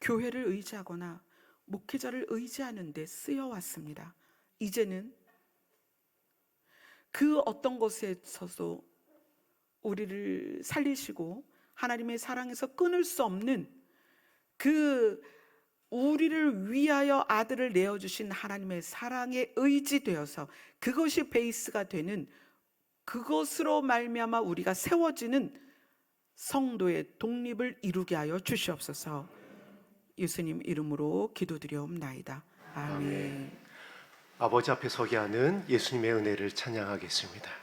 교회를 의지하거나 목회자를 의지하는 데 쓰여왔습니다. 이제는 그 어떤 것에 있어서 우리를 살리시고 하나님의 사랑에서 끊을 수 없는 그 우리를 위하여 아들을 내어주신 하나님의 사랑에 의지되어서 그것이 베이스가 되는, 그것으로 말미암아 우리가 세워지는 성도의 독립을 이루게 하여 주시옵소서. 예수님 이름으로 기도드리옵나이다. 아멘. 아버지 앞에 서게 하는 예수님의 은혜를 찬양하겠습니다.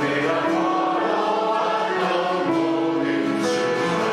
내가 걸어왔던 모든 순간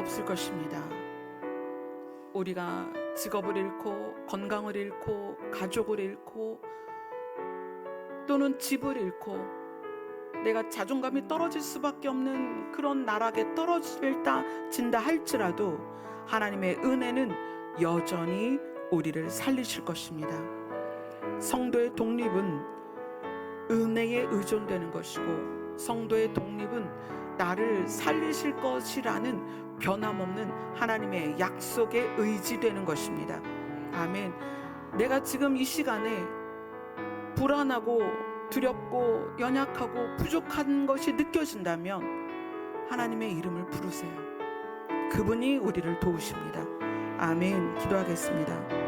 없을 것입니다. 우리가 직업을 잃고 건강을 잃고 가족을 잃고 또는 집을 잃고 내가 자존감이 떨어질 수밖에 없는 그런 나락에 떨어진다 할지라도 하나님의 은혜는 여전히 우리를 살리실 것입니다. 성도의 독립은 은혜에 의존되는 것이고 성도의 독립은 나를 살리실 것이라는 변함없는 하나님의 약속에 의지되는 것입니다. 아멘. 내가 지금 이 시간에 불안하고 두렵고 연약하고 부족한 것이 느껴진다면 하나님의 이름을 부르세요. 그분이 우리를 도우십니다. 아멘. 기도하겠습니다.